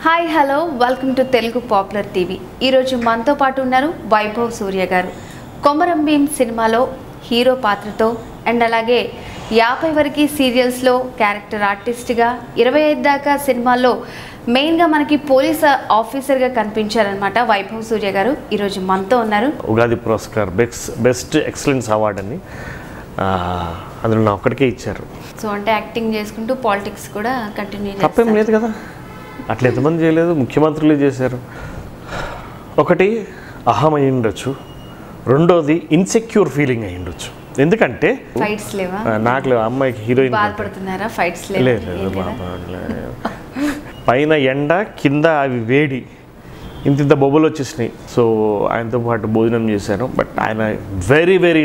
Hi hello welcome to Telugu popular TV. ఈరోజు మనతో పాటు ఉన్నారు వైభవ్ సూర్య గారు. కొమరం భీం సినిమాలో హీరో పాత్రతో అండ్ అలాగే 50 వరకు సీరియల్స్లో క్యారెక్టర్ ఆర్టిస్ట్గా 25 దాకా సినిమాల్లో మెయిన్గా మనకి పోలీస్ ఆఫీసర్గా కనిపించారనమాట వైభవ్ సూర్య గారు. ఈరోజు మనతో ఉన్నారు. ఉగాది పురస్కార్ బెస్ట్ ఎక్సలెన్స్ అవార్డు అని అందులో నా ఒక్కడికే ఇచ్చారు. సో అంటే యాక్టింగ్ చేసుకుంటూ పాలిటిక్స్ కూడా కంటిన్యూ తప్పేం లేదు కదా, అట్లా ఎంతమంది చేయలేదు, ముఖ్యమంత్రులే చేశారు. ఒకటి అహం అయి ఉండొచ్చు, రెండోది ఇన్సెక్యూర్ ఫీలింగ్ అయి ఉండొచ్చు. ఎందుకంటే ఫైట్స్ లేవా? నాకు లేవు, అమ్మాయికి హీరోయిన్ బాధపడుతున్నారా? ఫైట్స్ లేదు, పైన ఎండ కింద అవి వేడి, ఇంత బొబ్బలు వచ్చేసినాయి. సో ఆయనతో పాటు భోజనం చేశాను. బట్ ఆయన వెరీ వెరీ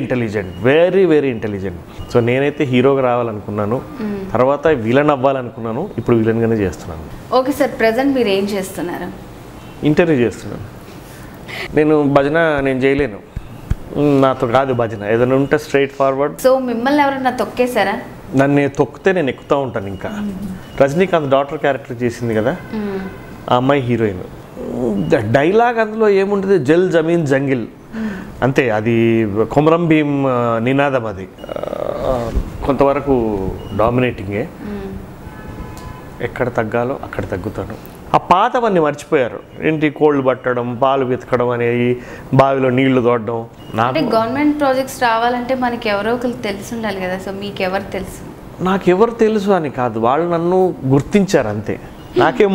ఇంటెలిజెంట్. సో నేనైతే హీరోగా రావాలనుకున్నాను, తర్వాత విలన్ అవ్వాలనుకున్నాను, ఇప్పుడు విలన్గానే చేస్తున్నాను. ఓకే సార్, ప్రజెంట్ మీరు ఏం చేస్తున్నారు? ఇంటర్వ్యూ చేస్తున్నాను. నేను చేయలేను, నాతో కాదు భజన. ఏదైనా ఉంటే స్ట్రైట్ ఫార్వర్డ్. సో మిమ్మల్ని ఎవరన్నా తొక్కేశారా? నన్ను తొక్కితే నేను ఎక్కుతూ ఉంటాను. ఇంకా రజనీకాంత్ డాక్టర్ క్యారెక్టర్ చేసింది కదా, ఆ అమ్మాయి హీరోయిన్. డైలాగ్ అందులో ఏముంటుంది, జల్ జమీన్ జంగిల్ అంతే. అది కొమరం భీం నినాదం. అది కొంతవరకు డామినేటింగే. ఎక్కడ తగ్గాలో అక్కడ తగ్గుతాను. ఆ పాతవన్నీ మర్చిపోయారు. ఏంటి, కోళ్ళు పట్టడం, పాలు వెతకడం అనేవి, బావిలో నీళ్లు తోడడం. అంటే గవర్నమెంట్ ప్రాజెక్ట్స్ రావాలంటే మనకి ఎవరో ఒకరు తెలిసి ఉండాలి కదా. సో మీకు ఎవరు తెలుసు? నాకెవరు తెలుసు అని కాదు, వాళ్ళు నన్ను గుర్తించారు అంతే. నాకేం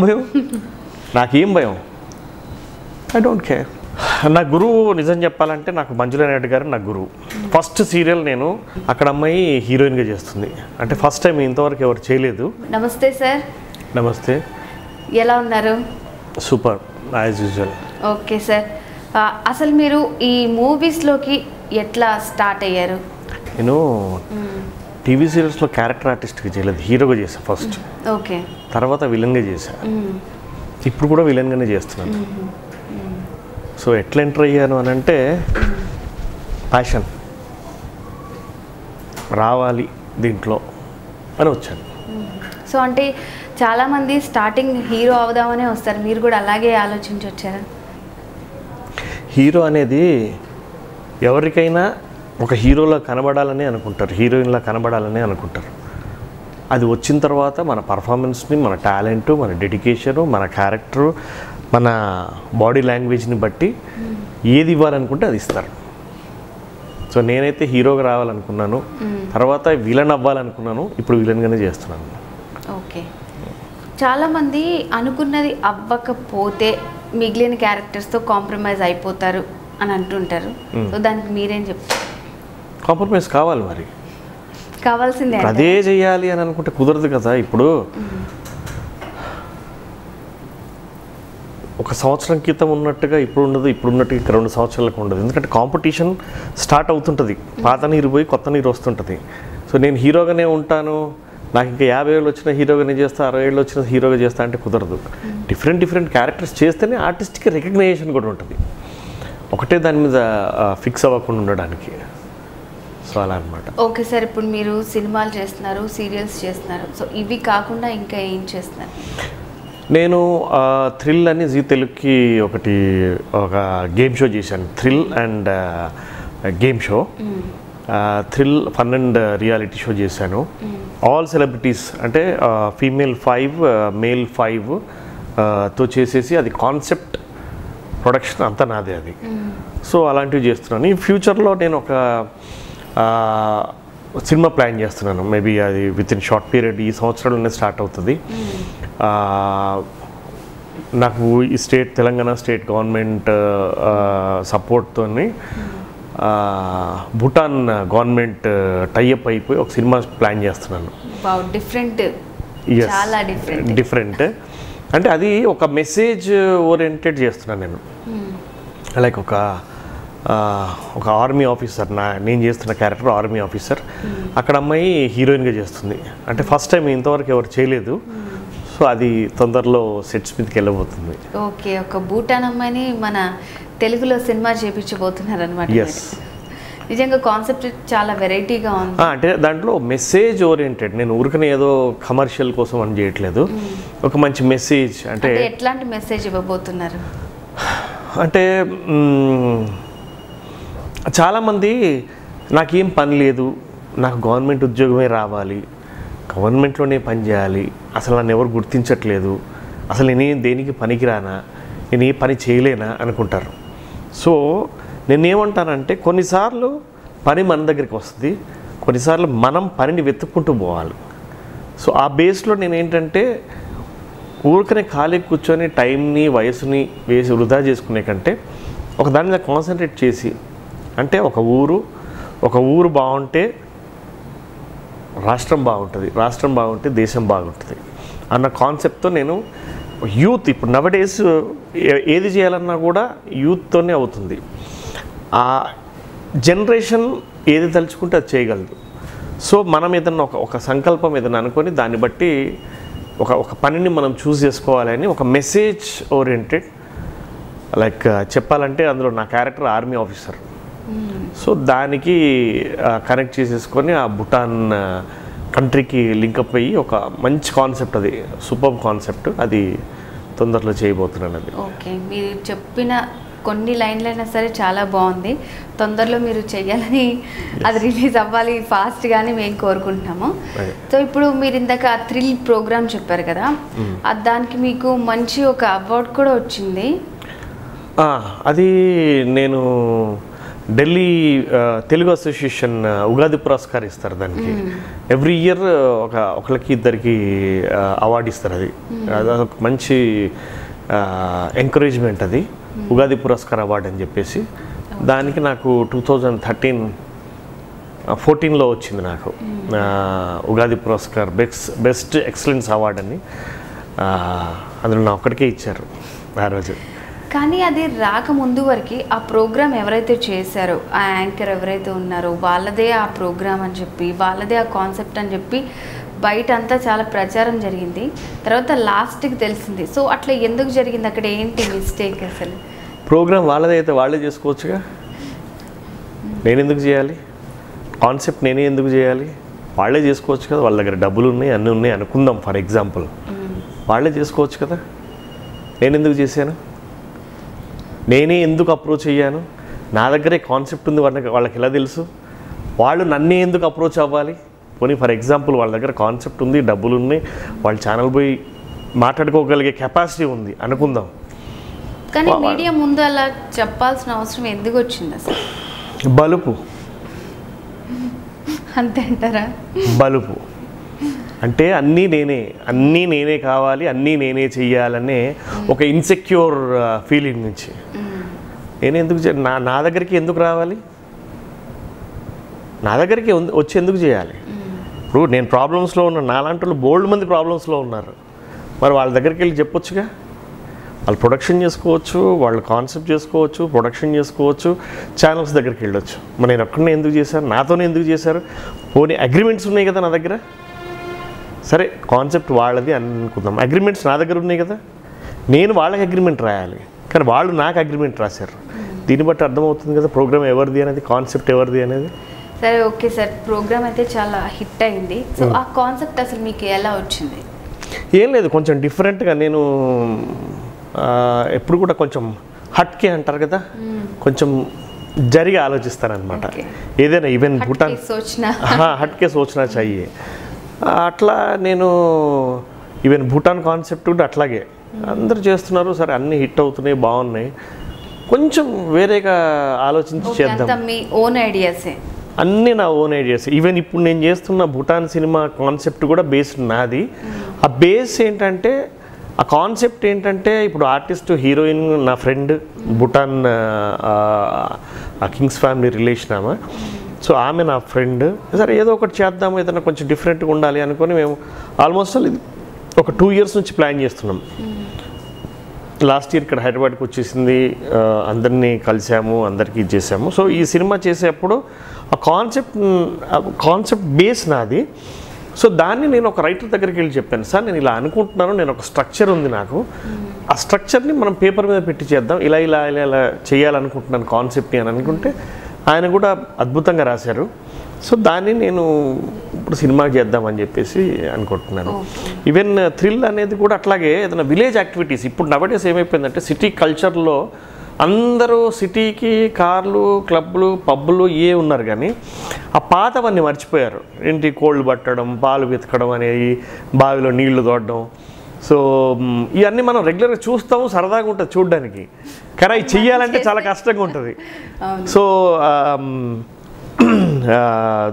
భయం, ఐ డోంట్ కేర్. నా గురువు, నిజం చెప్పాలంటే నాకు మంజుల నాయుడు గారు నా గురువు. ఫస్ట్ సీరియల్ నేను అక్కడ అమ్మాయి హీరోయిన్గా చేస్తుంది. అంటే ఫస్ట్ టైం ఇంతవరకు ఎవరు చేయలేదు. నమస్తే సార్. నమస్తే, ఎలా ఉన్నారు? Super, as usual. Okay sir, అసలు మీరు ఈ మూవీస్లోకి ఎట్లా స్టార్ట్ అయ్యారు? నేను టీవీ సీరియల్స్లో క్యారెక్టర్ ఆర్టిస్ట్గా చేయలేదు, హీరోగా చేశాను ఫస్ట్. ఓకే, తర్వాత విలన్గా చేశాను. ఇప్పుడు కూడా విలన్గానే చేస్తున్నాను. సో ఎట్లా ఎంటర్ అయ్యాను అని అంటే, ప్యాషన్, రావాలి దీంట్లో అని వచ్చాను. సో అంటే చాలామంది స్టార్టింగ్ హీరో అవుదామనే వస్తారు, మీరు కూడా అలాగే ఆలోచించి వచ్చారా? హీరో అనేది ఎవరికైనా ఒక హీరోలా కనబడాలని అనుకుంటారు, హీరోయిన్లా కనబడాలని అనుకుంటారు. అది వచ్చిన తర్వాత మన పర్ఫార్మెన్స్ని, మన టాలెంటు, మన డెడికేషను, మన క్యారెక్టరు, మన బాడీ లాంగ్వేజ్ని బట్టి ఏది ఇవ్వాలనుకుంటే అది ఇస్తారు. సో నేనైతే హీరోగా రావాలనుకున్నాను, తర్వాత విలన్ అవ్వాలనుకున్నాను, ఇప్పుడు విలన్గానే చేస్తున్నాను. ఓకే, చాలామంది అనుకున్నది అవ్వకపోతే మిగిలిన క్యారెక్టర్స్తో కాంప్రమైజ్ అయిపోతారు అని అంటుంటారు. సో దానికి మీరేం చెప్తారు? కాంప్రమైజ్ కావాలి, మరి కావాల్సిందే. అదే చేయాలి అని అనుకుంటే కుదరదు కదా. ఇప్పుడు ఒక సంవత్సరం క్రితం ఉన్నట్టుగా ఇప్పుడు ఉండదు, ఇప్పుడు ఉన్నట్టుగా 2 సంవత్సరాలకు ఉండదు. ఎందుకంటే కాంపిటీషన్ స్టార్ట్ అవుతుంటుంది, పాత నీరు పోయి కొత్త నీరు వస్తుంటుంది. సో నేను హీరోగానే ఉంటాను, నాకు ఇంకా 50 ఏళ్ళు వచ్చిన హీరోగానే చేస్తా, 60 ఏళ్ళు వచ్చిన హీరోగా చేస్తా అంటే కుదరదు. డిఫరెంట్ క్యారెక్టర్స్ చేస్తేనే ఆర్టిస్ట్కి రికగ్నైజేషన్ కూడా ఉంటుంది, ఒకటే దాని మీద ఫిక్స్ అవ్వకుండా ఉండడానికి. సో అలా అనమాట. ఓకే సార్, ఇప్పుడు మీరు సినిమాలు చేస్తున్నారు, సీరియల్స్ చేస్తున్నారు. సో ఇవి కాకుండా ఇంకా ఏం చేస్తున్నారు? నేను థ్రిల్ అని జీ తెలుగుకి ఒక గేమ్ షో చేశాను, thrill and game show. Thrill fun and reality show చేశాను. ఆల్ సెలబ్రిటీస్, అంటే ఫీమేల్ 5 మేల్ 5 తో చేసేసి, అది కాన్సెప్ట్ ప్రొడక్షన్ అంతా నాదే అది. సో అలాంటివి చేస్తున్నాను. ఈ ఫ్యూచర్లో నేను ఒక సినిమా ప్లాన్ చేస్తున్నాను. మేబీ అది విత్ ఇన్ షార్ట్ పీరియడ్, ఈ సంవత్సరంలోనే స్టార్ట్ అవుతుంది. నాకు ఈ తెలంగాణ స్టేట్ గవర్నమెంట్ సపోర్ట్తో భూటాన్ గవర్నమెంట్ టైఅప్ అయిపోయి ఒక సినిమా ప్లాన్ చేస్తున్నాను. డిఫరెంట్ అంటే అది ఒక మెసేజ్ ఓరియంటెడ్ చేస్తున్నాను నేను. లైక్ ఒక ఆర్మీ ఆఫీసర్, నేను చేస్తున్న క్యారెక్టర్ ఆర్మీ ఆఫీసర్. అక్కడ అమ్మాయి హీరోయిన్గా చేస్తుంది. అంటే ఫస్ట్ టైం ఇంతవరకు ఎవరు చేయలేదు. సో అది తొందరలో సెట్స్ మీదకి వెళ్ళబోతుంది. ఓకే, ఒక భూటాన్ అమ్మాయిని మన తెలుగులో సినిమా చేపించబోతున్నారు అనమాట. నిజంగా కాన్సెప్ట్ చాలా వెరైటీగా ఉంది. అంటే దాంట్లో మెసేజ్ ఓరియంటెడ్, నేను ఊరికనే ఏదో కమర్షియల్ కోసం అని చేయట్లేదు. ఒక మంచి మెసేజ్ అంటే ఎట్లాంటి మెసేజ్ ఇవ్వబోతున్నారు? అంటే చాలామంది నాకేం పని లేదు, నాకు గవర్నమెంట్ ఉద్యోగమే రావాలి, గవర్నమెంట్లోనే పని చేయాలి, అసలు నన్ను ఎవరు గుర్తించట్లేదు, అసలు నేను దేనికి పనికిరానా, నేను ఏ పని చేయలేనా అనుకుంటారు. సో నేనేమంటానంటే కొన్నిసార్లు పని మన దగ్గరికి వస్తుంది, కొన్నిసార్లు మనం పనిని వెతుక్కుంటూ పోవాలి. సో ఆ బేస్లో నేనేంటంటే ఊరికనే ఖాళీ కూర్చొని టైంని వయసుని వేసి వృధా చేసుకునే కంటే ఒక దాని మీద కాన్సన్ట్రేట్ చేసి, అంటే ఒక ఊరు బాగుంటే రాష్ట్రం బాగుంటుంది, రాష్ట్రం బాగుంటే దేశం బాగుంటుంది అన్న కాన్సెప్ట్తో నేను యూత్ ఇప్పుడు నవడేస్ ఏది చేయాలన్నా కూడా యూత్తోనే అవుతుంది. ఆ జనరేషన్ ఏది తలుచుకుంటే అది చేయగలదు. సో మనం ఏదన్నా ఒక సంకల్పం ఏదైనా అనుకొని దాన్ని బట్టి ఒక పనిని మనం చూస్ చేసుకోవాలని ఒక మెసేజ్ ఓరియంటెడ్, లైక్ చెప్పాలంటే అందులో నా క్యారెక్టర్ ఆర్మీ ఆఫీసర్. సో దానికి కనెక్ట్ చేసేసుకొని ఆ భూటాన్ కంట్రీకి లింకప్ అయ్యి ఒక మంచి కాన్సెప్ట్, అది సూపర్ కాన్సెప్ట్, అది తొందరలో చేయబోతున్నాను. అది ఓకే, మీరు చెప్పిన కొన్ని లైన్లైనా సరే చాలా బాగుంది. తొందరలో మీరు చెయ్యాలని, అది రిలీజ్ అవ్వాలి ఫాస్ట్గానే మేము కోరుకుంటున్నాము. సో ఇప్పుడు మీరు ఇందాక థ్రిల్ ప్రోగ్రామ్ చెప్పారు కదా, దానికి మీకు మంచి ఒక అవార్డు కూడా వచ్చింది. అది నేను ఢిల్లీ తెలుగు అసోసియేషన్ ఉగాది పురస్కార్ ఇస్తారు దానికి. ఎవ్రీ ఇయర్ ఒకరికి ఇద్దరికి అవార్డు ఇస్తారు. అది ఒక మంచి ఎంకరేజ్మెంట్, అది ఉగాది పురస్కార్ అవార్డు అని చెప్పేసి. దానికి నాకు 2014లో వచ్చింది నాకు ఉగాది పురస్కార్ బెస్ట్ ఎక్సలెన్స్ అవార్డు అని. అందులో నా ఒక్కడికే ఇచ్చారు ఆ రోజు. కానీ అది రాకముందు వరకు ఆ ప్రోగ్రామ్ ఎవరైతే చేశారో, ఆ యాంకర్ ఎవరైతే ఉన్నారో వాళ్ళదే ఆ ప్రోగ్రామ్ అని చెప్పి, వాళ్ళదే ఆ కాన్సెప్ట్ అని చెప్పి బయట అంతా చాలా ప్రచారం జరిగింది. తర్వాత లాస్ట్కి తెలిసింది. సో అట్లా ఎందుకు జరిగింది? అక్కడ ఏంటి మిస్టేక్? అసలు ప్రోగ్రామ్ వాళ్ళదే అయితే వాళ్ళే చేసుకోవచ్చుగా, నేను ఎందుకు చేయాలి? కాన్సెప్ట్ నేనే ఎందుకు చేయాలి? వాళ్ళే చేసుకోవచ్చు కదా. వాళ్ళ దగ్గర డబ్బులు ఉన్నాయి, అన్నీ ఉన్నాయి అనుకుందాం ఫర్ ఎగ్జాంపుల్, వాళ్ళే చేసుకోవచ్చు కదా. నేను ఎందుకు చేశాను? నేనే ఎందుకు అప్రోచ్ అయ్యాను? నా దగ్గరే కాన్సెప్ట్ ఉంది, వాళ్ళకి ఎలా తెలుసు? వాళ్ళు నన్నే ఎందుకు అప్రోచ్ అవ్వాలి? పోనీ ఫర్ ఎగ్జాంపుల్ వాళ్ళ దగ్గర కాన్సెప్ట్ ఉంది, డబ్బులు ఉన్నాయి, వాళ్ళ ఛానల్ పోయి మాట్లాడుకోగలిగే కెపాసిటీ ఉంది అనుకుందాం. కానీ మీడియా ముందు అలా చెప్పాల్సిన అవసరం ఎందుకు వచ్చింది అసలు? బలుపు అంతే అంటారా? బలుపు అంటే అన్నీ నేనే కావాలి, అన్నీ నేనే చెయ్యాలనే ఒక ఇన్సెక్యూర్ ఫీలింగ్ నుంచి నేను ఎందుకు నా దగ్గరికి ఎందుకు రావాలి? నా దగ్గరికి వచ్చి ఎందుకు చేయాలి? ఇప్పుడు నేను ప్రాబ్లమ్స్లో ఉన్న నాలాంటి వాళ్ళు బోల్డ్ మంది ప్రాబ్లమ్స్లో ఉన్నారు. మరి వాళ్ళ దగ్గరికి వెళ్ళి చెప్పొచ్చుగా. వాళ్ళు ప్రొడక్షన్ చేసుకోవచ్చు, వాళ్ళు కాన్సెప్ట్ చేసుకోవచ్చు, ప్రొడక్షన్ చేసుకోవచ్చు, ఛానల్స్ దగ్గరికి వెళ్ళొచ్చు. మరి నేను ఒక్కడనే ఎందుకు చేశాను? నాతోనే ఎందుకు చేశారు? పోనీ అగ్రిమెంట్స్ ఉన్నాయి కదా నా దగ్గర. సరే కాన్సెప్ట్ వాళ్ళది అనుకుందాం, అగ్రిమెంట్స్ నా దగ్గర ఉన్నాయి కదా. నేను వాళ్ళకి అగ్రిమెంట్ రాయాలి, కానీ వాళ్ళు నాకు అగ్రిమెంట్ రాశారు. దీన్ని బట్టి అర్థమవుతుంది కదా ప్రోగ్రామ్ ఎవరిది అనేది, కాన్సెప్ట్ ఎవరిది అనేది. సరే ఓకే సార్, ప్రోగ్రామ్ అయితే చాలా హిట్ అయింది. సో ఆ కాన్సెప్ట్ అసలు మీకు ఎలా వచ్చింది? ఏం లేదు, కొంచెం డిఫరెంట్గా నేను ఎప్పుడు కూడా కొంచెం హట్కే అంటారు కదా, కొంచెం జరిగి ఆలోచిస్తానమాట. ఏదైనా ఈవెన్ భూటాన్ హట్కే సోచనా చాయే, అట్లా నేను ఈవెన్ భూటాన్ కాన్సెప్ట్ కూడా అట్లాగే అందరు చేస్తున్నారు. సరే అన్నీ హిట్ అవుతున్నాయి, బాగున్నాయి, కొంచెం వేరేగా ఆలోచించి చేద్దాం. మీ ఓన్ ఐడియాసే? అన్నీ నా ఓన్ ఐడియాస్. ఈవెన్ ఇప్పుడు నేను చేస్తున్న భూటాన్ సినిమా కాన్సెప్ట్ కూడా బేస్డ్ నాది. ఆ బేస్ ఏంటంటే, ఆ కాన్సెప్ట్ ఏంటంటే, ఇప్పుడు ఆర్టిస్ట్ హీరోయిన్ నా friend, Bhutan Kings family relation ఆమె. సో ఆమె నా ఫ్రెండ్. సరే ఏదో ఒకటి చేద్దాము, ఏదైనా కొంచెం డిఫరెంట్గా ఉండాలి అనుకొని మేము ఆల్మోస్ట్ ఇది ఒక 2 years నుంచి ప్లాన్ చేస్తున్నాం. లాస్ట్ ఇయర్ ఇక్కడ హైదరాబాద్కి వచ్చేసింది, అందరినీ కలిసాము, అందరికీ ఇచ్చేసాము. సో ఈ సినిమా చేసేటప్పుడు ఆ కాన్సెప్ట్ బేస్ నాది. సో దాన్ని నేను ఒక రైటర్ దగ్గరికి వెళ్ళి చెప్పాను, సార్ నేను ఇలా అనుకుంటున్నాను, నేను ఒక స్ట్రక్చర్ ఉంది నాకు, ఆ స్ట్రక్చర్ని మనం పేపర్ మీద పెట్టి చేద్దాం, ఇలా ఇలా ఇలా ఇలా చేయాలనుకుంటున్నాను కాన్సెప్ట్ని అని అనుకుంటే ఆయన కూడా అద్భుతంగా రాశారు. సో దాన్ని నేను ఇప్పుడు సినిమా చేద్దామని చెప్పేసి అనుకుంటున్నాను. ఈవెన్ థ్రిల్ అనేది కూడా అట్లాగే ఏదైనా విలేజ్ యాక్టివిటీస్. ఇప్పుడు నవడేస్ ఏమైపోయిందంటే సిటీ కల్చర్లో అందరూ సిటీకి కార్లు, క్లబ్లు, పబ్బులు ఉన్నారు, కానీ ఆ పాతవన్నీ మర్చిపోయారు. ఏంటి కోళ్ళు పట్టడం, పాలు వెతకడం అనేవి, బావిలో నీళ్లు తోడడం. సో ఇవన్నీ మనం రెగ్యులర్గా చూస్తాము, సరదాగా ఉంటుంది చూడడానికి, కానీ అవి చెయ్యాలంటే చాలా కష్టంగా ఉంటుంది. సో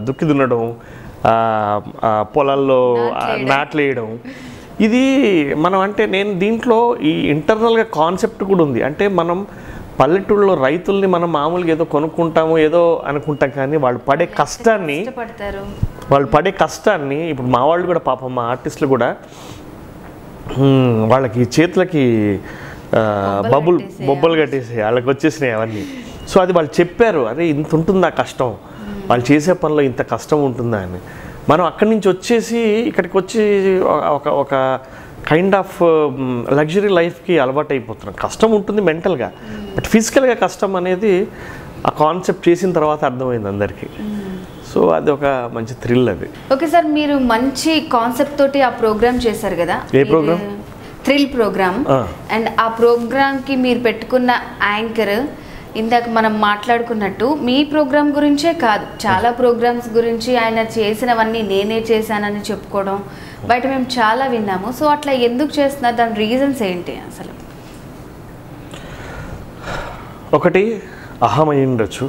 దుక్కి దున్నడం, పొలాల్లో నాట్లు వేయడం, ఇది మనం అంటే నేను దీంట్లో ఈ ఇంటర్నల్గా కాన్సెప్ట్ కూడా ఉంది. అంటే మనం పల్లెటూళ్ళలో రైతుల్ని మనం మామూలుగా ఏదో కొనుక్కుంటాము ఏదో అనుకుంటాం, కానీ వాళ్ళు పడే కష్టాన్ని ఇప్పుడు మా వాళ్ళు కూడా పాపం మా ఆర్టిస్టులు కూడా వాళ్ళకి చేతులకి బొబ్బలు కట్టేసి వాళ్ళకి వచ్చేసినాయి అవన్నీ. సో అది వాళ్ళు చెప్పారు, అరే ఇంత ఉంటుందా కష్టం, వాళ్ళు చేసే పనిలో ఇంత కష్టం ఉంటుందా అని. మనం అక్కడి నుంచి వచ్చేసి ఇక్కడికి వచ్చి ఒక కైండ్ ఆఫ్ లగ్జరీ లైఫ్కి అలవాటు అయిపోతున్నాం. కష్టం ఉంటుంది మెంటల్గా, బట్ ఫిజికల్గా కష్టం అనేది ఆ కాన్సెప్ట్ చేసిన తర్వాత అర్థమైంది అందరికీ. సో అది ఒక మంచి థ్రిల్ అది. ఓకే సార్, మీరు మంచి కాన్సెప్ట్ తోటి ఆ ప్రోగ్రామ్ చేశారు కదా. ఏ ప్రోగ్రామ్? Thrill program. అండ్ ఆ ప్రోగ్రామ్కి మీరు పెట్టుకున్న యాంకర్ ఇందాక మనం మాట్లాడుకున్నట్టు మీ ప్రోగ్రామ్ గురించే కాదు, చాలా ప్రోగ్రామ్స్ గురించి ఆయన చేసినవన్నీ నేనే చేశానని చెప్పుకోవడం బయట మేము చాలా విన్నాము. సో అట్లా ఎందుకు చేస్తున్నారు, దాని రీజన్స్ ఏంటి అసలు? ఒకటి అహం అయి ఉండొచ్చు,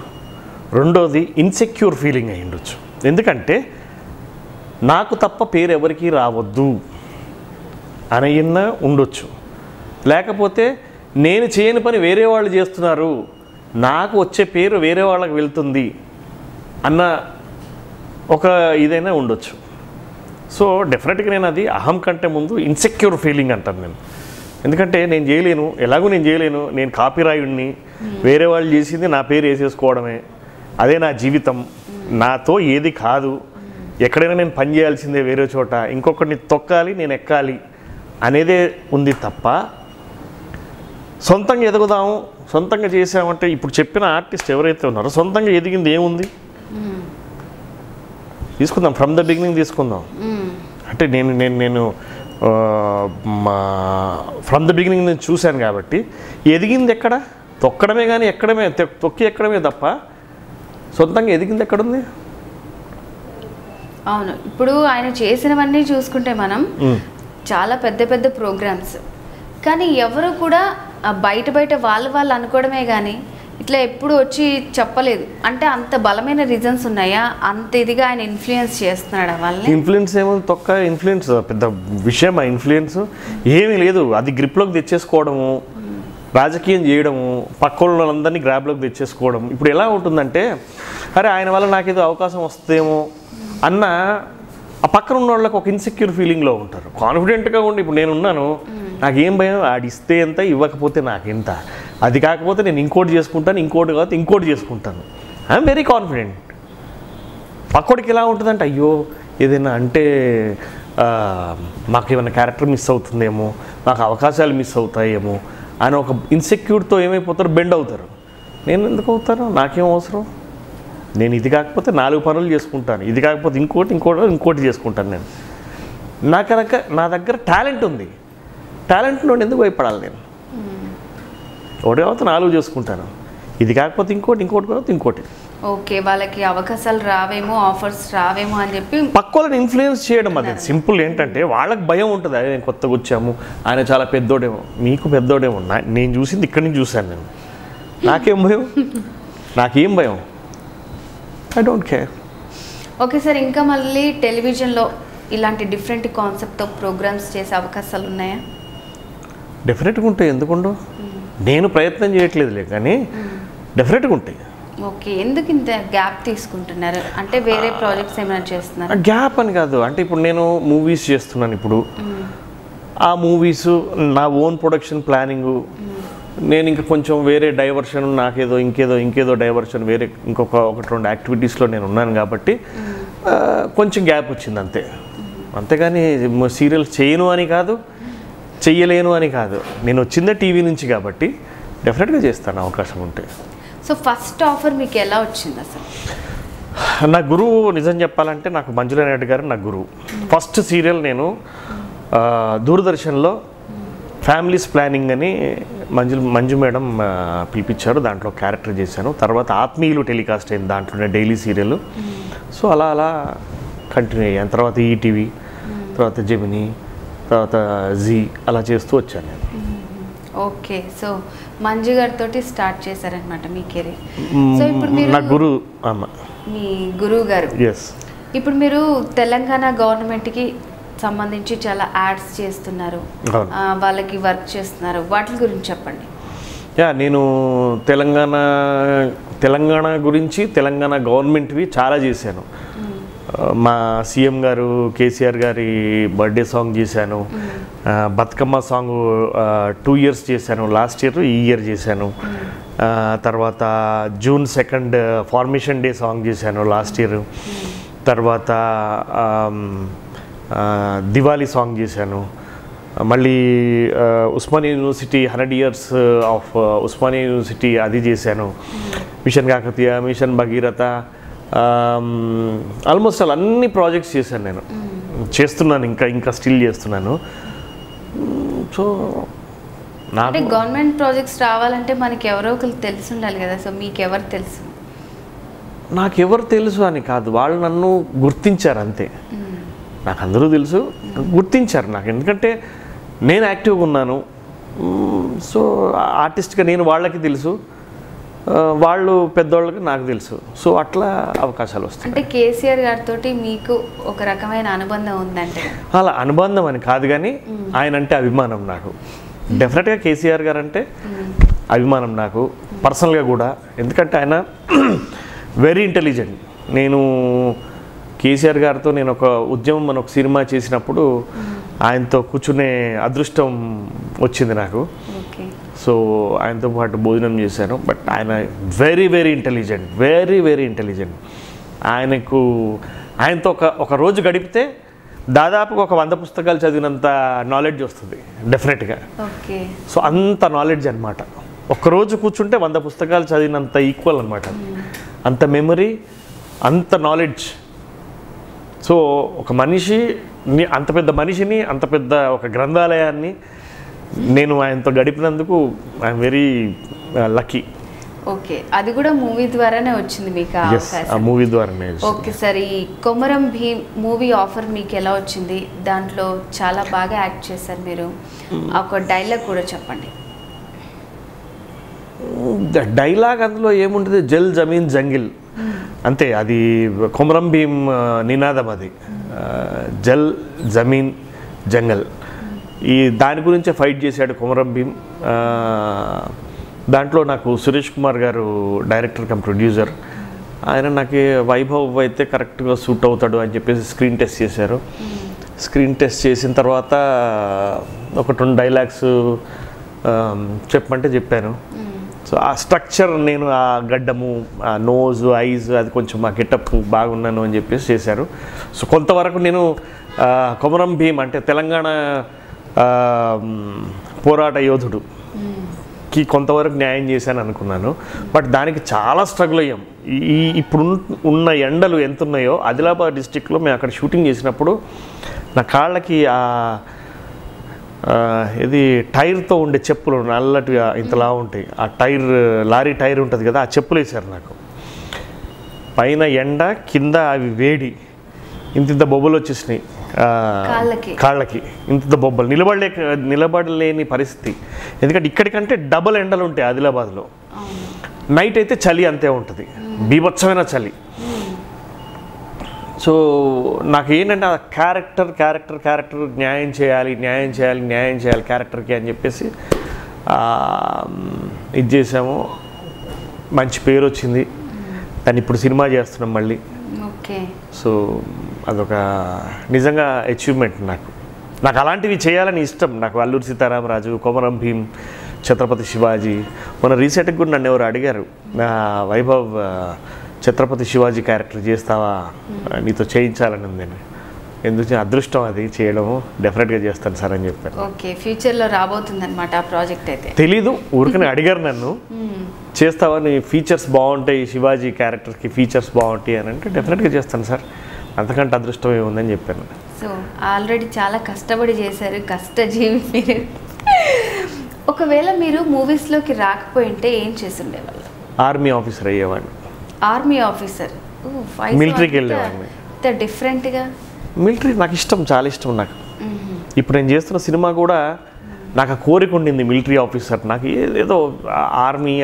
రెండోది ఇన్సెక్యూర్ ఫీలింగ్ అయి ఉండొచ్చు. ఎందుకంటే నాకు తప్ప పేరు ఎవరికి రావద్దు అనయినా ఉండొచ్చు, లేకపోతే నేను చేయని పని వేరే వాళ్ళు చేస్తున్నారు, నాకు వచ్చే పేరు వేరే వాళ్ళకి వెళ్తుంది అన్న ఒక ఇదైనా ఉండొచ్చు. సో డెఫినెట్గా నేను అది అహం కంటే ముందు ఇన్సెక్యూర్ ఫీలింగ్ అంటాను నేను. ఎందుకంటే నేను చేయలేను, ఎలాగో నేను చేయలేను, నేను కాపీరాయుడిని, వేరే వాళ్ళు చేసింది నా పేరు వేసేసుకోవడమే, అదే నా జీవితం, నాతో ఏది కాదు, ఎక్కడైనా నేను పని చేయాల్సిందే వేరే చోట, ఇంకొకరిని తొక్కాలి నేను ఎక్కాలి అనేదే ఉంది తప్ప సొంతంగా ఎదుగుదాము, సొంతంగా చేసామంటే ఇప్పుడు చెప్పిన ఆర్టిస్ట్ ఎవరైతే ఉన్నారో సొంతంగా ఎదిగింది ఏముంది తీసుకుందాం, ఫ్రమ్ ద బిగినింగ్ తీసుకుందాం. అంటే నేను ఫ్రమ్ ద బిగినింగ్ నేను చూశాను కాబట్టి ఎదిగింది ఎక్కడ, తొక్కడమే, కానీ తొక్కి ఎక్కడమే తప్ప సొంతంగా ఎదిగింది ఎక్కడుంది? అవును, ఇప్పుడు ఆయన చేసినవన్నీ చూసుకుంటే మనం చాలా పెద్ద పెద్ద ప్రోగ్రామ్స్, కానీ ఎవరు కూడా బయట వాళ్ళు అనుకోవడమే కానీ ఇట్లా ఎప్పుడు వచ్చి చెప్పలేదు. అంటే అంత బలమైన రీజన్స్ ఉన్నాయా, అంత ఇదిగా ఆయన ఇన్ఫ్లుయెన్స్ చేస్తున్నాడు వాళ్ళని? ఇన్ఫ్లుయెన్స్ ఏమో తొక్క ఇన్ఫ్లుయెన్స్ పెద్ద విషయం, ఆ ఇన్ఫ్లుయెన్స్ ఏమీ లేదు. అది గ్రిప్లోకి తెచ్చేసుకోవడము, రాజకీయం చేయడము, పక్క వాళ్ళందరినీ గ్రాబ్లోకి తెచ్చేసుకోవడం. ఇప్పుడు ఎలా ఉంటుందంటే, అరే ఆయన వల్ల నాకేదో అవకాశం వస్తుందేమో అన్న ఆ పక్కన ఉన్న వాళ్ళకి ఒక ఇన్సెక్యూర్ ఫీలింగ్లో ఉంటారు. కాన్ఫిడెంట్గా ఉండి ఇప్పుడు నేనున్నాను, నాకేం భయం, ఆడిస్తే ఎంత, ఇవ్వకపోతే నాకెంత, అది కాకపోతే నేను ఇంకోటి చేసుకుంటాను, ఇంకోటి కాకపోతే ఇంకోటి చేసుకుంటాను, ఐఎమ్ వెరీ కాన్ఫిడెంట్. పక్కోడికి ఎలా ఉంటుందంటే, అయ్యో ఏదైనా అంటే మాకు ఏమైనా క్యారెక్టర్ మిస్ అవుతుందేమో, మాకు అవకాశాలు మిస్ అవుతాయేమో అని ఒక ఇన్సెక్యూర్తో ఏమైపోతారు, బెండ్ అవుతారు. నేను ఎందుకు అవుతాను, నాకేం అవసరం, నేను ఇది కాకపోతే 4 పనులు చేసుకుంటాను, ఇది కాకపోతే ఇంకోటి చేసుకుంటాను. నేను నా దగ్గర టాలెంట్ ఉంది, టాలెంట్ నుండి ఎందుకు భయపడాలి? నేను ఒకటి కాకపోతే 4 చేసుకుంటాను, ఇది కాకపోతే ఇంకోటి. ఓకే, వాళ్ళకి అవకాశాలు రావేమో, ఆఫర్స్ రావేమో అని చెప్పి పక్కలను ఇన్ఫ్లుయెన్స్ చేయడం. అది సింపుల్. ఏంటంటే వాళ్ళకి భయం ఉంటుంది, అదే నేను కొత్తగా వచ్చాము, ఆయన చాలా పెద్దోడేమో, మీకు పెద్దోడేమో, నేను చూసింది ఇక్కడి నుంచి చూశాను నేను, నాకేం భయం, I don't care. Okay sir, ఇంకా మళ్ళీ టెలివిజన్లో ఇలాంటి డిఫరెంట్ కాన్సెప్ట్తో ప్రోగ్రామ్స్ చేసే అవకాశాలు ఉన్నాయా? డెఫినెట్గా ఉంటాయి, ఎందుకుండో. నేను ప్రయత్నం చేయట్లేదులే, కానీ డెఫినెట్గా ఉంటాయి. ఓకే, ఎందుకు ఇంత గ్యాప్ తీసుకుంటున్నారు? అంటే వేరే ప్రాజెక్ట్స్ ఏమైనా చేస్తున్నారు? గ్యాప్ అని కాదు, అంటే ఇప్పుడు నేను మూవీస్ చేస్తున్నాను. ఇప్పుడు ఆ మూవీస్ నా ఓన్ ప్రొడక్షన్ ప్లానింగు, నేను ఇంకా కొంచెం వేరే డైవర్షన్, నాకేదో ఇంకేదో డైవర్షన్, వేరే ఇంకొక 1-2 యాక్టివిటీస్లో నేను ఉన్నాను కాబట్టి కొంచెం గ్యాప్ వచ్చింది అంతే. అంతేగాని సీరియల్స్ చేయను అని కాదు, చెయ్యలేను అని కాదు. నేను వచ్చిందే టీవీ నుంచి కాబట్టి డెఫినెట్గా చేస్తాను అవకాశం ఉంటే. సో ఫస్ట్ ఆఫర్ మీకు ఎలా వచ్చింది అసలు? నా గురువు నిజం చెప్పాలంటే నాకు మంజుల నాయుడు గారు నా గురువు. ఫస్ట్ సీరియల్ నేను దూరదర్శన్లో ఫ్యామిలీస్ ప్లానింగ్ అని మంజు మేడం పిలిపించారు, దాంట్లో క్యారెక్టర్ చేశాను. తర్వాత ఆత్మీయులు టెలికాస్ట్ అయింది, దాంట్లోనే డైలీ సీరియల్. సో అలా అలా కంటిన్యూ అయ్యాను. తర్వాత ఈటీవీ, తర్వాత జెమినీ, తర్వాత జీ అలా చేస్తూ వచ్చాను నేను. ఓకే, సో మంజు గారితో స్టార్ట్ చేశారనమాట మీ కెరీర్. సో ఇప్పుడు మీరు నా గురువు అమ్మ, మీ గురువు గారు. ఎస్. ఇప్పుడు మీరు తెలంగాణ గవర్నమెంట్కి సంబంధించి చాలా యాడ్స్ చేస్తున్నారు, వాళ్ళకి వర్క్ చేస్తున్నారు, వాటి గురించి చెప్పండి. నేను తెలంగాణ గురించి తెలంగాణ గవర్నమెంట్వి చాలా చేశాను. మా సీఎం గారు కేసీఆర్ గారి బర్త్డే సాంగ్ చేశాను, బతుకమ్మ సాంగ్ 2 years చేశాను, లాస్ట్ ఇయర్ ఈ ఇయర్ చేశాను. తర్వాత June 2nd formation day song చేశాను లాస్ట్ ఇయర్. తర్వాత దివాళీ సాంగ్ చేశాను. మళ్ళీ Osmania university 100 years of Osmania university అది చేశాను. Mission Kakatiya, mission Bhagiratha, almost అన్ని ప్రాజెక్ట్స్ చేశాను నేను, చేస్తున్నాను, ఇంకా స్టిల్ చేస్తున్నాను. సో అంటే గవర్నమెంట్ ప్రాజెక్ట్స్ రావాలంటే మనకి ఎవరో ఒకరు తెలిసి ఉండాలి కదా. సో మీకు ఎవరు తెలుసు? నాకెవరు తెలుసు అని కాదు, వాళ్ళు నన్ను గుర్తించారు అంతే. నాకు అందరూ తెలుసు, గుర్తించారు నాకు, ఎందుకంటే నేను యాక్టివ్గా ఉన్నాను. సో ఆర్టిస్ట్గా నేను వాళ్ళకి తెలుసు, వాళ్ళు పెద్దవాళ్ళకి నాకు తెలుసు. సో అట్లా అవకాశాలు వస్తాయి. అంటే కేసీఆర్ గారితో మీకు ఒక రకమైన అనుబంధం ఉందంటే? అలా అనుబంధం అని కాదు, కానీ ఆయన అంటే అభిమానం నాకు. డెఫినెట్గా కేసీఆర్ గారు అంటే అభిమానం నాకు పర్సనల్గా కూడా, ఎందుకంటే ఆయన వెరీ ఇంటెలిజెంట్. నేను కేసీఆర్ గారితో నేను ఒక ఉద్యమం అని ఒక సినిమా చేసినప్పుడు ఆయనతో కూర్చునే అదృష్టం వచ్చింది నాకు. సో ఆయనతో పాటు భోజనం చేశాను. బట్ ఆయన వెరీ ఇంటెలిజెంట్. ఆయనతో ఒక రోజు గడిపితే దాదాపుగా ఒక 100 పుస్తకాలు చదివినంత నాలెడ్జ్ వస్తుంది డెఫినెట్గా. సో అంత నాలెడ్జ్ అనమాట. ఒక్కరోజు కూర్చుంటే 100 పుస్తకాలు చదివినంత ఈక్వల్ అనమాట. అంత మెమరీ, అంత నాలెడ్జ్. సో ఒక మనిషి, అంత పెద్ద మనిషిని, అంత పెద్ద ఒక గ్రంథాలయాన్ని నేను ఆయనతో గడిపినందుకు ఐఎమ్ వెరీ లక్కీ. ఓకే, అది కూడా మూవీ ద్వారానే వచ్చింది మీకు? మూవీ ద్వారానే. ఓకే సార్, ఈ కొమరం భీమ్ మూవీ ఆఫర్ మీకు ఎలా వచ్చింది? దాంట్లో చాలా బాగా యాక్ట్ చేశారు మీరు, ఒక డైలాగ్ కూడా చెప్పండి. డైలాగ్ అందులో ఏముంటుంది, జల్ జమీన్ జంగిల్ అంతే. అది కొమరం భీమ్ నినాదం, అది జల్ జమీన్ జంగల్. దాని గురించే ఫైట్ చేశాడు కొమరం భీమ్. దాంట్లో నాకు సురేష్ కుమార్ గారు డైరెక్టర్ కమ్ ప్రొడ్యూసర్, ఆయన నాకు వైభవ్ అయితే కరెక్ట్గా సూట్ అవుతాడు అని చెప్పేసి స్క్రీన్ టెస్ట్ చేశారు. స్క్రీన్ టెస్ట్ చేసిన తర్వాత ఒక 2 డైలాగ్స్ చెప్పమంటే చెప్పాను. సో ఆ స్ట్రక్చర్, నేను ఆ గడ్డము, ఆ నోజ్, ఐజ్, అది కొంచెం ఆ గెటప్ బాగున్నాను అని చెప్పేసి చేశారు. సో కొంతవరకు నేను కొమరం భీమ్ అంటే తెలంగాణ పోరాట యోధుడుకి కొంతవరకు న్యాయం చేశాను అనుకున్నాను. బట్ దానికి చాలా స్ట్రగుల్ అయ్యాం. ఇప్పుడు ఉన్న ఎండలు ఎంత ఉన్నాయో, ఆదిలాబాద్ డిస్టిక్లో మేము అక్కడ షూటింగ్ చేసినప్పుడు నా కాళ్ళకి ఇది టైర్తో ఉండే చెప్పులు నల్లటిగా ఇంతలా ఉంటాయి, ఆ లారీ టైర్ ఉంటుంది కదా, ఆ చెప్పులు వేశారు నాకు. పైన ఎండ, కింద అవి వేడి, ఇంత బొబ్బలు వచ్చేసినాయి కాళ్ళకి, ఇంత బొబ్బలు. నిలబడలేని పరిస్థితి, ఎందుకంటే ఇక్కడికంటే డబుల్ ఎండలు ఉంటాయి ఆదిలాబాద్లో. నైట్ అయితే చలి అంతే ఉంటుంది, బీభత్సమైన చలి. సో నాకు ఏంటంటే ఆ క్యారెక్టర్ న్యాయం చేయాలి క్యారెక్టర్కి అని చెప్పేసి ఇది చేసాము. మంచి పేరు వచ్చింది, దాన్ని ఇప్పుడు సినిమా చేస్తున్నాం మళ్ళీ. సో అదొక నిజంగా అచీవ్మెంట్ నాకు అలాంటివి చేయాలని ఇష్టం. నాకు అల్లూరి సీతారామరాజు, కొమరం భీమ్, ఛత్రపతి శివాజీ. మొన్న రీసెంట్గా కూడా నన్ను ఎవరు అడిగారు, వైభవ్ ఛత్రపతి శివాజీ క్యారెక్టర్ చేస్తావా, నీతో చేయించాలని ఉందని. ఎందుకు అదృష్టం అది చేయడము, డెఫినెట్గా చేస్తాను సార్ అని చెప్పాను. ఓకే, ఫ్యూచర్లో రాబోతుంది అనమాట ఆ ప్రాజెక్ట్ అయితే? తెలీదు, ఊరికనే అడిగారు నన్ను, చేస్తావా, నీ ఫీచర్స్ బాగుంటాయి, శివాజీ క్యారెక్టర్కి ఫీచర్స్ బాగుంటాయి అని అంటే డెఫినెట్గా చేస్తాను సార్, అంతకంటే అదృష్టం ఏముందని చెప్పాను. సో ఆల్రెడీ చాలా కష్టపడి చేశారు, కష్టజీవి మీరు. ఒకవేళ మీరు మూవీస్లోకి రాకపోయింటే ఏం చేసి ఉండేవాళ్ళు? ఆర్మీ ఆఫీసర్ అయ్యేవాడిని. ఆర్మీ ఆఫీసర్, మిలిటరీకి వెళ్ళేవాడిని. డిఫరెంట్గా మిలిటరీ నాకు ఇష్టం, చాలా ఇష్టం నాకు. ఇప్పుడు నేను చేస్తున్న సినిమా కూడా నాకు ఆ కోరిక ఉండింది, మిలిటరీ ఆఫీసర్. నాకు ఏదో ఆర్మీ.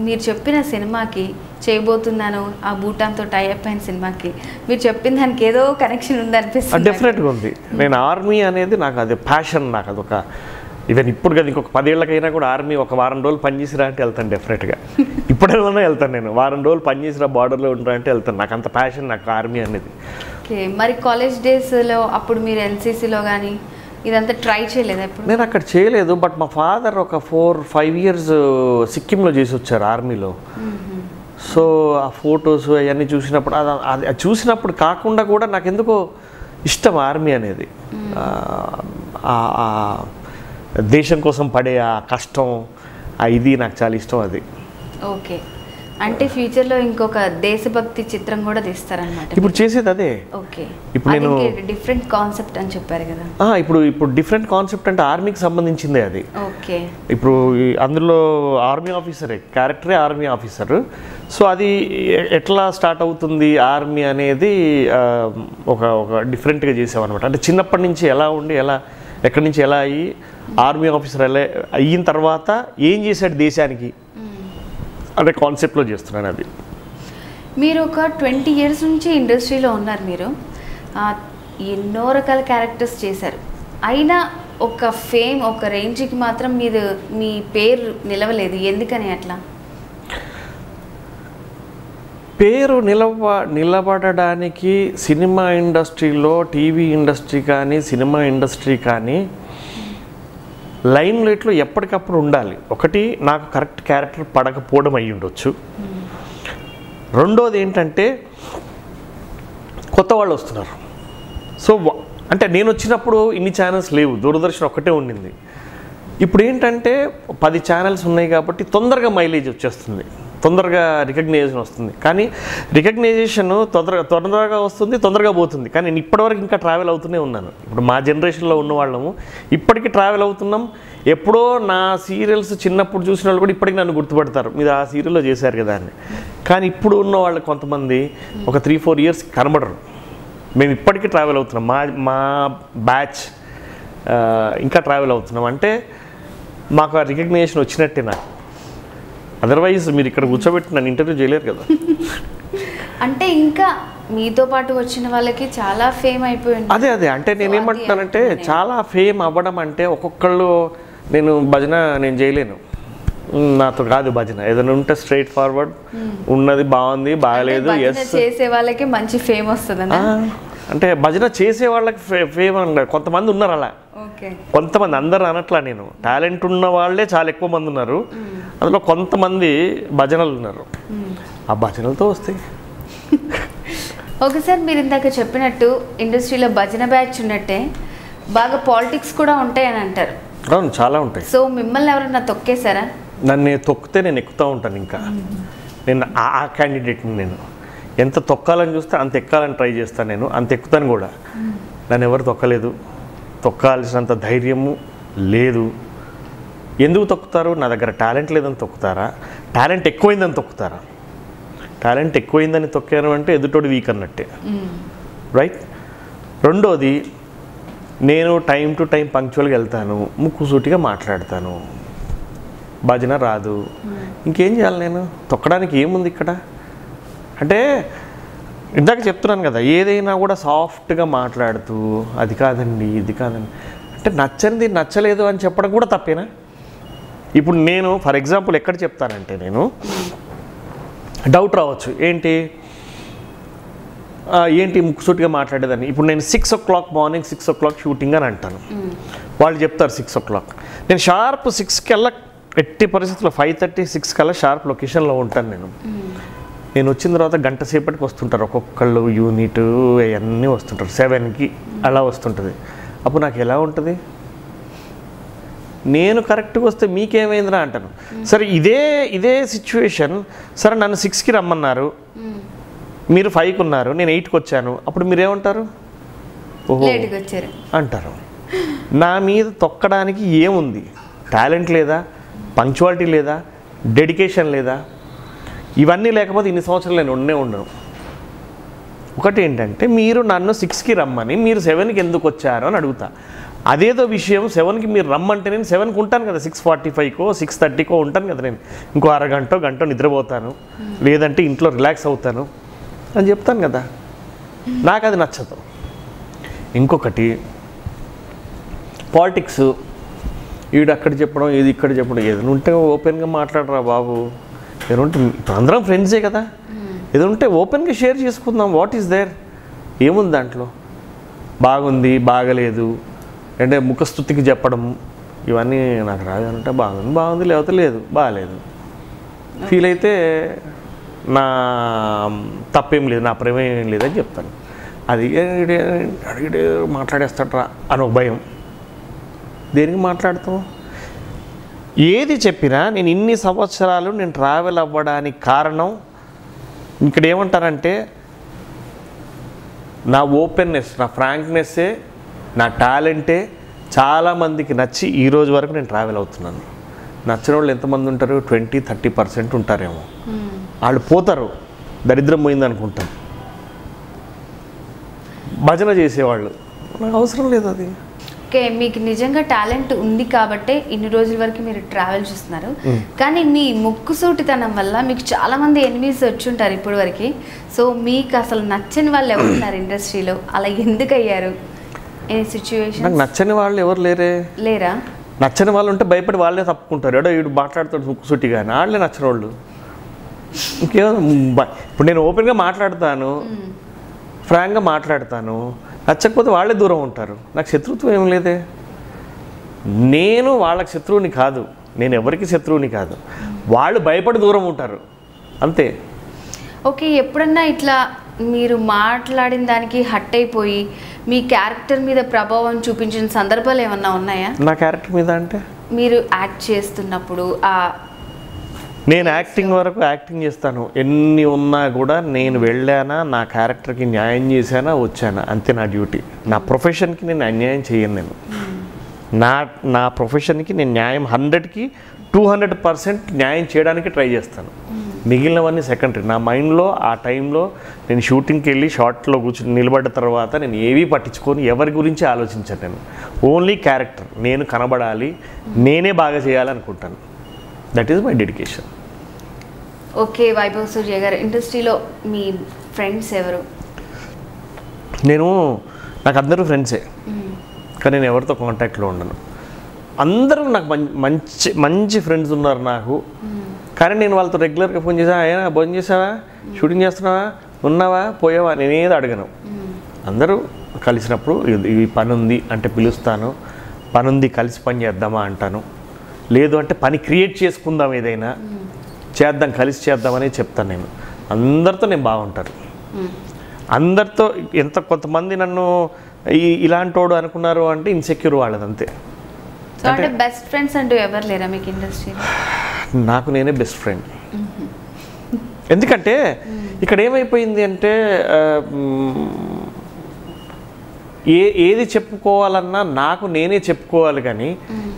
మీరు చెప్పిన సినిమాకి చేయబోతున్నాను, ఆ భూటాన్తో టైఅప్ అయిన సినిమాకి మీరు చెప్పిన దానికి ఏదో కనెక్షన్ ఉందనిపిస్తుంది. డెఫినెట్గా ఉంది. నేను ఆర్మీ అనేది నాకు అది ప్యాషన్, నాకు అదొక ఈవెన్ ఇప్పుడు కదా ఇంకొక 10 ఏళ్ళకైనా కూడా ఆర్మీ ఒక వారం రోజులు పనిచేసిరా అంటే వెళ్తాను డెఫినెట్గా. ఇప్పుడైనా వెళ్తాను, నేను వారం రోజులు పనిచేసిరా బార్డర్లో ఉంటారా అంటే వెళ్తాను. నాకు అంత ప్యాషన్ నాకు ఆర్మీ అనేది. ఓకే, మరి కాలేజ్ డేస్లో అప్పుడు మీరు ఎన్సీసీలో కానీ ఇదంతా ట్రై చేయలేదు ఎప్పుడు? నేను అక్కడ చేయలేదు, బట్ మా ఫాదర్ ఒక 4-5 ఇయర్స్ సిక్కింలో చేసి వచ్చారు ఆర్మీలో. సో ఆ ఫొటోస్ అవన్నీ చూసినప్పుడు అది చూసినప్పుడు కాకుండా కూడా నాకు ఎందుకో ఇష్టం ఆర్మీ అనేది. దేశం కోసం పడే ఆ కష్టం, ఇది నాకు చాలా ఇష్టం అది. ఓకే, అంటే ఫ్యూచర్లో ఇంకొక దేశభక్తి చిత్రం కూడా తీస్తారనమాట ఇప్పుడు చేసేది అదే. ఓకే, ఇప్పుడు నేను డిఫరెంట్ కాన్సెప్ట్ అని చెప్పారు కదా. ఇప్పుడు డిఫరెంట్ కాన్సెప్ట్ అంటే ఆర్మీకి సంబంధించిందే అది. ఓకే, ఇప్పుడు అందులో ఆర్మీ ఆఫీసరే, క్యారెక్టరే ఆర్మీ ఆఫీసర్. సో అది ఎట్లా స్టార్ట్ అవుతుంది ఆర్మీ అనేది ఒక డిఫరెంట్గా చేసామన్నమాట. అంటే చిన్నప్పటి నుంచి ఎలా ఉండి ఎక్కడి నుంచి ఎలా అయ్యి ఆర్మీ ఆఫీసర్ అయిన తర్వాత ఏం చేశాడు దేశానికి అనే కాన్సెప్ట్లో చేస్తున్నాను అది. మీరు ఒక 20 years నుంచి ఇండస్ట్రీలో ఉన్నారు. మీరు ఎన్నో రకాల క్యారెక్టర్స్ చేశారు, అయినా ఒక ఫేమ్, ఒక రేంజ్కి మాత్రం మీ పేరు నిలవలేదు. ఎందుకని అట్లా? పేరు నిలబడడానికి సినిమా ఇండస్ట్రీలో, టీవీ ఇండస్ట్రీ కానీ సినిమా ఇండస్ట్రీ కానీ లైమ్ లైట్లో ఎప్పటికప్పుడు ఉండాలి. ఒకటి, నాకు కరెక్ట్ క్యారెక్టర్ పడకపోవడం అయ్యి ఉండొచ్చు. రెండోది ఏంటంటే కొత్త వాళ్ళు వస్తున్నారు. సో అంటే నేను వచ్చినప్పుడు ఇన్ని ఛానల్స్ లేవు, దూరదర్శన్ ఒక్కటే ఉండింది. ఇప్పుడు ఏంటంటే 10 ఛానల్స్ ఉన్నాయి కాబట్టి తొందరగా మైలేజ్ వచ్చేస్తుంది, తొందరగా రికగ్నైజేషన్ వస్తుంది. కానీ రికగ్నైజేషన్ తొందరగా వస్తుంది, తొందరగా పోతుంది. కానీ నేను ఇప్పటివరకు ఇంకా ట్రావెల్ అవుతూనే ఉన్నాను. ఇప్పుడు మా జనరేషన్లో ఉన్న వాళ్ళము ఇప్పటికీ ట్రావెల్ అవుతున్నాం. ఎప్పుడో నా సీరియల్స్ చిన్నప్పుడు చూసిన వాళ్ళు కూడా ఇప్పటికీ నన్ను గుర్తుపడతారు, మీరు ఆ సీరియల్లో చేశారు కదా అని. కానీ ఇప్పుడు ఉన్న వాళ్ళు కొంతమంది ఒక 3-4 years కనబడరు. మేము ఇప్పటికీ ట్రావెల్ అవుతున్నాం, మా బ్యాచ్ ఇంకా ట్రావెల్ అవుతున్నాం. అంటే మాకు ఆ రికగ్నైజేషన్ వచ్చినట్టే నాకు. అదర్వైజ్ మీరు ఇక్కడ కూర్చోబెట్టి నన్ను ఇంటర్వ్యూ చేయలేరు కదా. అంటే ఇంకా మీతో పాటు వచ్చిన వాళ్ళకి చాలా ఫేమ్ అయిపోయింది. అదే అంటే నేనేమంటున్నానంటే చాలా ఫేమ్ అవ్వడం అంటే ఒక్కొక్కళ్ళు, నేను భజన నేను చేయలేను, నాతో కాదు భజన. ఏదైనా ఉంటే స్ట్రైట్ ఫార్వర్డ్ ఉన్నది, బాగుంది, బాగలేదు, చేసే వాళ్ళకి మంచి ఫేమ్ వస్తుంది. అంటే భజన చేసే వాళ్ళకి ఫేమ్ అన్నారు. కొంతమంది ఉన్నారు అలా, కొంతమంది, అందరు అనట్లా నేను. టాలెంట్ ఉన్న వాళ్ళే చాలా ఎక్కువ మంది ఉన్నారు, అందులో కొంతమంది భజనలు ఉన్నారు, ఆ భజనలతో వస్తాయి. ఒకసారి మీరు ఇందాక చెప్పినట్టు ఇండస్ట్రీలో భజన బ్యాచ్ ఉన్నట్టే బాగా పాలిటిక్స్ కూడా ఉంటాయని అంటారు. అవును, చాలా ఉంటాయి. సో మిమ్మల్ని ఎవరన్నా తొక్కేశారా? నన్ను తొక్కితే నేను ఎక్కుతూ ఉంటాను. ఇంకా నేను ఆ క్యాండిడేట్ని నేను ఎంత తొక్కాలని చూస్తే అంత ఎక్కాలని ట్రై చేస్తాను, నేను అంత ఎక్కుతాను కూడా. నన్ను ఎవరు తొక్కలేదు, తొక్కాల్సినంత ధైర్యము లేదు. ఎందుకు తొక్కుతారు? నా దగ్గర టాలెంట్ లేదని తొక్కుతారా, టాలెంట్ ఎక్కువైందని తొక్కుతారా? టాలెంట్ ఎక్కువైందని తొక్కాను అంటే ఎదుటోడు వీక్ అన్నట్టే, రైట్? రెండోది, నేను టైం టు టైం పంక్చువల్గా వెళ్తాను, ముక్కుసూటిగా మాట్లాడతాను, భజన రాదు, ఇంకేం చేయాలి నేను? తొక్కడానికి ఏముంది ఇక్కడ? అంటే ఇందాక చెప్తున్నాను కదా, ఏదైనా కూడా సాఫ్ట్గా మాట్లాడుతూ అది కాదండి, ఇది కాదండి అంటే నచ్చనిది నచ్చలేదు అని చెప్పడం కూడా తప్పేనా? ఇప్పుడు నేను ఫర్ ఎగ్జాంపుల్ ఎక్కడ చెప్తానంటే, నేను డౌట్ రావచ్చు, ఏంటి ముక్కుసూటిగా మాట్లాడేదాన్ని. ఇప్పుడు నేను 6 o'clock మార్నింగ్ 6 o'clock షూటింగ్ అని అంటాను, వాళ్ళు చెప్తారు 6 o'clock. నేను షార్ప్ 6 కల్లా, ఎట్టి పరిస్థితుల్లో 5:30, 6 కల్లా షార్ప్ లొకేషన్లో ఉంటాను. నేను వచ్చిన తర్వాత గంట సేపటికి వస్తుంటారు ఒక్కొక్కళ్ళు, యూనిట్ అవన్నీ వస్తుంటారు, 7కి అలా వస్తుంటుంది. అప్పుడు నాకు ఎలా ఉంటుంది? నేను కరెక్ట్గా వస్తే మీకేమైందిరా అంటాను. సరే ఇదే సిచ్యువేషన్, సరే నన్ను 6కి రమ్మన్నారు, మీరు 5కి ఉన్నారు, నేను 8కి వచ్చాను, అప్పుడు మీరేమంటారు? ఓహో అంటారు. నా మీద తొక్కడానికి ఏముంది? టాలెంట్ లేదా, పంక్చువాలిటీ లేదా, డెడికేషన్ లేదా? ఇవన్నీ లేకపోతే ఇన్ని సంవత్సరాలు నేను ఉండను. ఒకటి ఏంటంటే, మీరు నన్ను 6కి రమ్మని మీరు 7కి ఎందుకు వచ్చారు అని అడుగుతా. అదేదో విషయం 7కి మీరు రమ్మంటే నేను 7కి ఉంటాను కదా, 6:45కో 6:30కో ఉంటాను కదా, నేను ఇంకో గంట నిద్రపోతాను, లేదంటే ఇంట్లో రిలాక్స్ అవుతాను అని చెప్తాను కదా. నాకు అది నచ్చదు. ఇంకొకటి పాలిటిక్స్, వీడు అక్కడ చెప్పడం, ఇది ఇక్కడ చెప్పడం, ఏదైనా ఉంటే ఓపెన్గా మాట్లాడరా బాబు. ఏదైనా ఉంటే ఇప్పుడు అందరం ఫ్రెండ్సే కదా, ఏదైనా ఉంటే ఓపెన్గా షేర్ చేసుకుందాం. What is there? ఏముంది దాంట్లో? బాగుంది, బాగలేదు అంటే ముఖస్థుతికి చెప్పడం, ఇవన్నీ నాకు రాదంటే బాగుంది లేకపోతే లేదు, బాగాలేదు. ఫీల్ అయితే నా తప్పేం లేదు, నా ప్రేమేం లేదని చెప్తాను. అది అడిగితే మాట్లాడేస్తాడ్రా అని ఒక భయం. దేనికి మాట్లాడతాం? ఏది చెప్పినా నేను ఇన్ని సంవత్సరాలు నేను ట్రావెల్ అవ్వడానికి కారణం ఇక్కడ ఏమంటారంటే నా ఓపెన్నెస్, నా ఫ్రాంక్నెస్సే, నా టాలెంటే చాలామందికి నచ్చి ఈరోజు వరకు నేను ట్రావెల్ అవుతున్నాను. నచ్చిన వాళ్ళు ఎంతమంది ఉంటారు? 20-30% ఉంటారేమో. వాళ్ళు పోతారు, దరిద్రం పోయింది అనుకుంటాం. భజన చేసేవాళ్ళు, నాకు అవసరం లేదు అది. ఓకే, మీకు నిజంగా టాలెంట్ ఉంది కాబట్టి ఇన్ని రోజుల వరకు మీరు ట్రావెల్ చేస్తున్నారు. కానీ మీ ముక్కుసూటితనం వల్ల మీకు చాలామంది ఎనిమీస్ వచ్చి ఉంటారు ఇప్పటి వరకు. సో మీకు అసలు నచ్చని వాళ్ళు ఎవరున్నారు ఇండస్ట్రీలో? అలా ఎందుకు అయ్యారు? Any situation? నాకు నచ్చని వాళ్ళు ఎవరు లేరా? నచ్చని వాళ్ళు ఉంటే భయపడి వాళ్ళే తప్పుకుంటారు. ఏడో వీడు మాట్లాడుతాడు ముక్కుసూటి, కానీ వాళ్ళే నచ్చిన వాళ్ళు. ఇంకేమో ఇప్పుడు నేను ఓపెన్గా మాట్లాడతాను, ఫ్రాంక్గా మాట్లాడతాను, నచ్చకపోతే వాళ్ళే దూరం ఉంటారు. నాకు శత్రుత్వం ఏం లేదే. నేను వాళ్ళకి శత్రువుని కాదు, నేను ఎవరికి శత్రువుని కాదు. వాళ్ళు భయపడి దూరం ఉంటారు అంతే. ఓకే, ఎప్పుడన్నా ఇట్లా మీరు మాట్లాడిన దానికి హట్ అయిపోయి మీ క్యారెక్టర్ మీద ప్రభావం చూపించిన సందర్భాలు ఏమన్నా ఉన్నాయా? నా క్యారెక్టర్ మీద అంటే మీరు యాక్ట్ చేస్తున్నప్పుడు నేను యాక్టింగ్ వరకు యాక్టింగ్ చేస్తాను. ఎన్ని ఉన్నా కూడా నేను వెళ్ళానా, నా క్యారెక్టర్కి న్యాయం చేశానా, వచ్చానా, అంతే నా డ్యూటీ. నా ప్రొఫెషన్కి నేను అన్యాయం చేయను. నేను నా ప్రొఫెషన్కి నేను న్యాయం 100కి 200% న్యాయం చేయడానికి ట్రై చేస్తాను. మిగిలినవన్నీ సెకండరీ. నా మైండ్లో ఆ టైంలో నేను షూటింగ్కి వెళ్ళి షార్ట్లో కూర్చొని నిలబడ్డ తర్వాత నేను ఏవీ పట్టించుకొని ఎవరి గురించి ఆలోచించాను. నేను ఓన్లీ క్యారెక్టర్, నేను కనబడాలి, నేనే బాగా చేయాలనుకుంటాను. That is my dedication. Okay, Vaibhav Surya గారు, ఇండస్ట్రీలో మీ ఫ్రెండ్స్ ఎవరు? నాకు అందరూ ఫ్రెండ్సే, కానీ నేను ఎవరితో కాంటాక్ట్లో ఉండను. అందరూ నాకు మంచి మంచి ఫ్రెండ్స్ ఉన్నారు నాకు. కానీ నేను వాళ్ళతో రెగ్యులర్గా ఫోన్ చేసా, అయినా భోజనం చేసావా, షూటింగ్ చేస్తున్నావా, ఉన్నావా, పోయావా, నేనేది అడగను. అందరూ కలిసినప్పుడు ఈ పని ఉంది అంటే పిలుస్తాను, పని ఉంది కలిసి పని చేద్దామా అంటాను. లేదు అంటే పని క్రియేట్ చేసుకుందాం, ఏదైనా చేద్దాం, కలిసి చేద్దామని చెప్తాను. నేను అందరితో నేను బాగుంటాను. అందరితో కొంతమంది నన్ను ఇలాంటోడు అనుకున్నారు అంటే ఇన్సెక్యూర్ వాళ్ళది అంతే. అంటే బెస్ట్ ఫ్రెండ్స్ అంటూ ఎవరు లేరా మీకు ఇండస్ట్రీలో? నాకు నేనే బెస్ట్ ఫ్రెండ్. ఎందుకంటే ఇక్కడ ఏమైపోయింది అంటే ఏది చెప్పుకోవాలన్నా నాకు నేనే చెప్పుకోవాలి, కానీ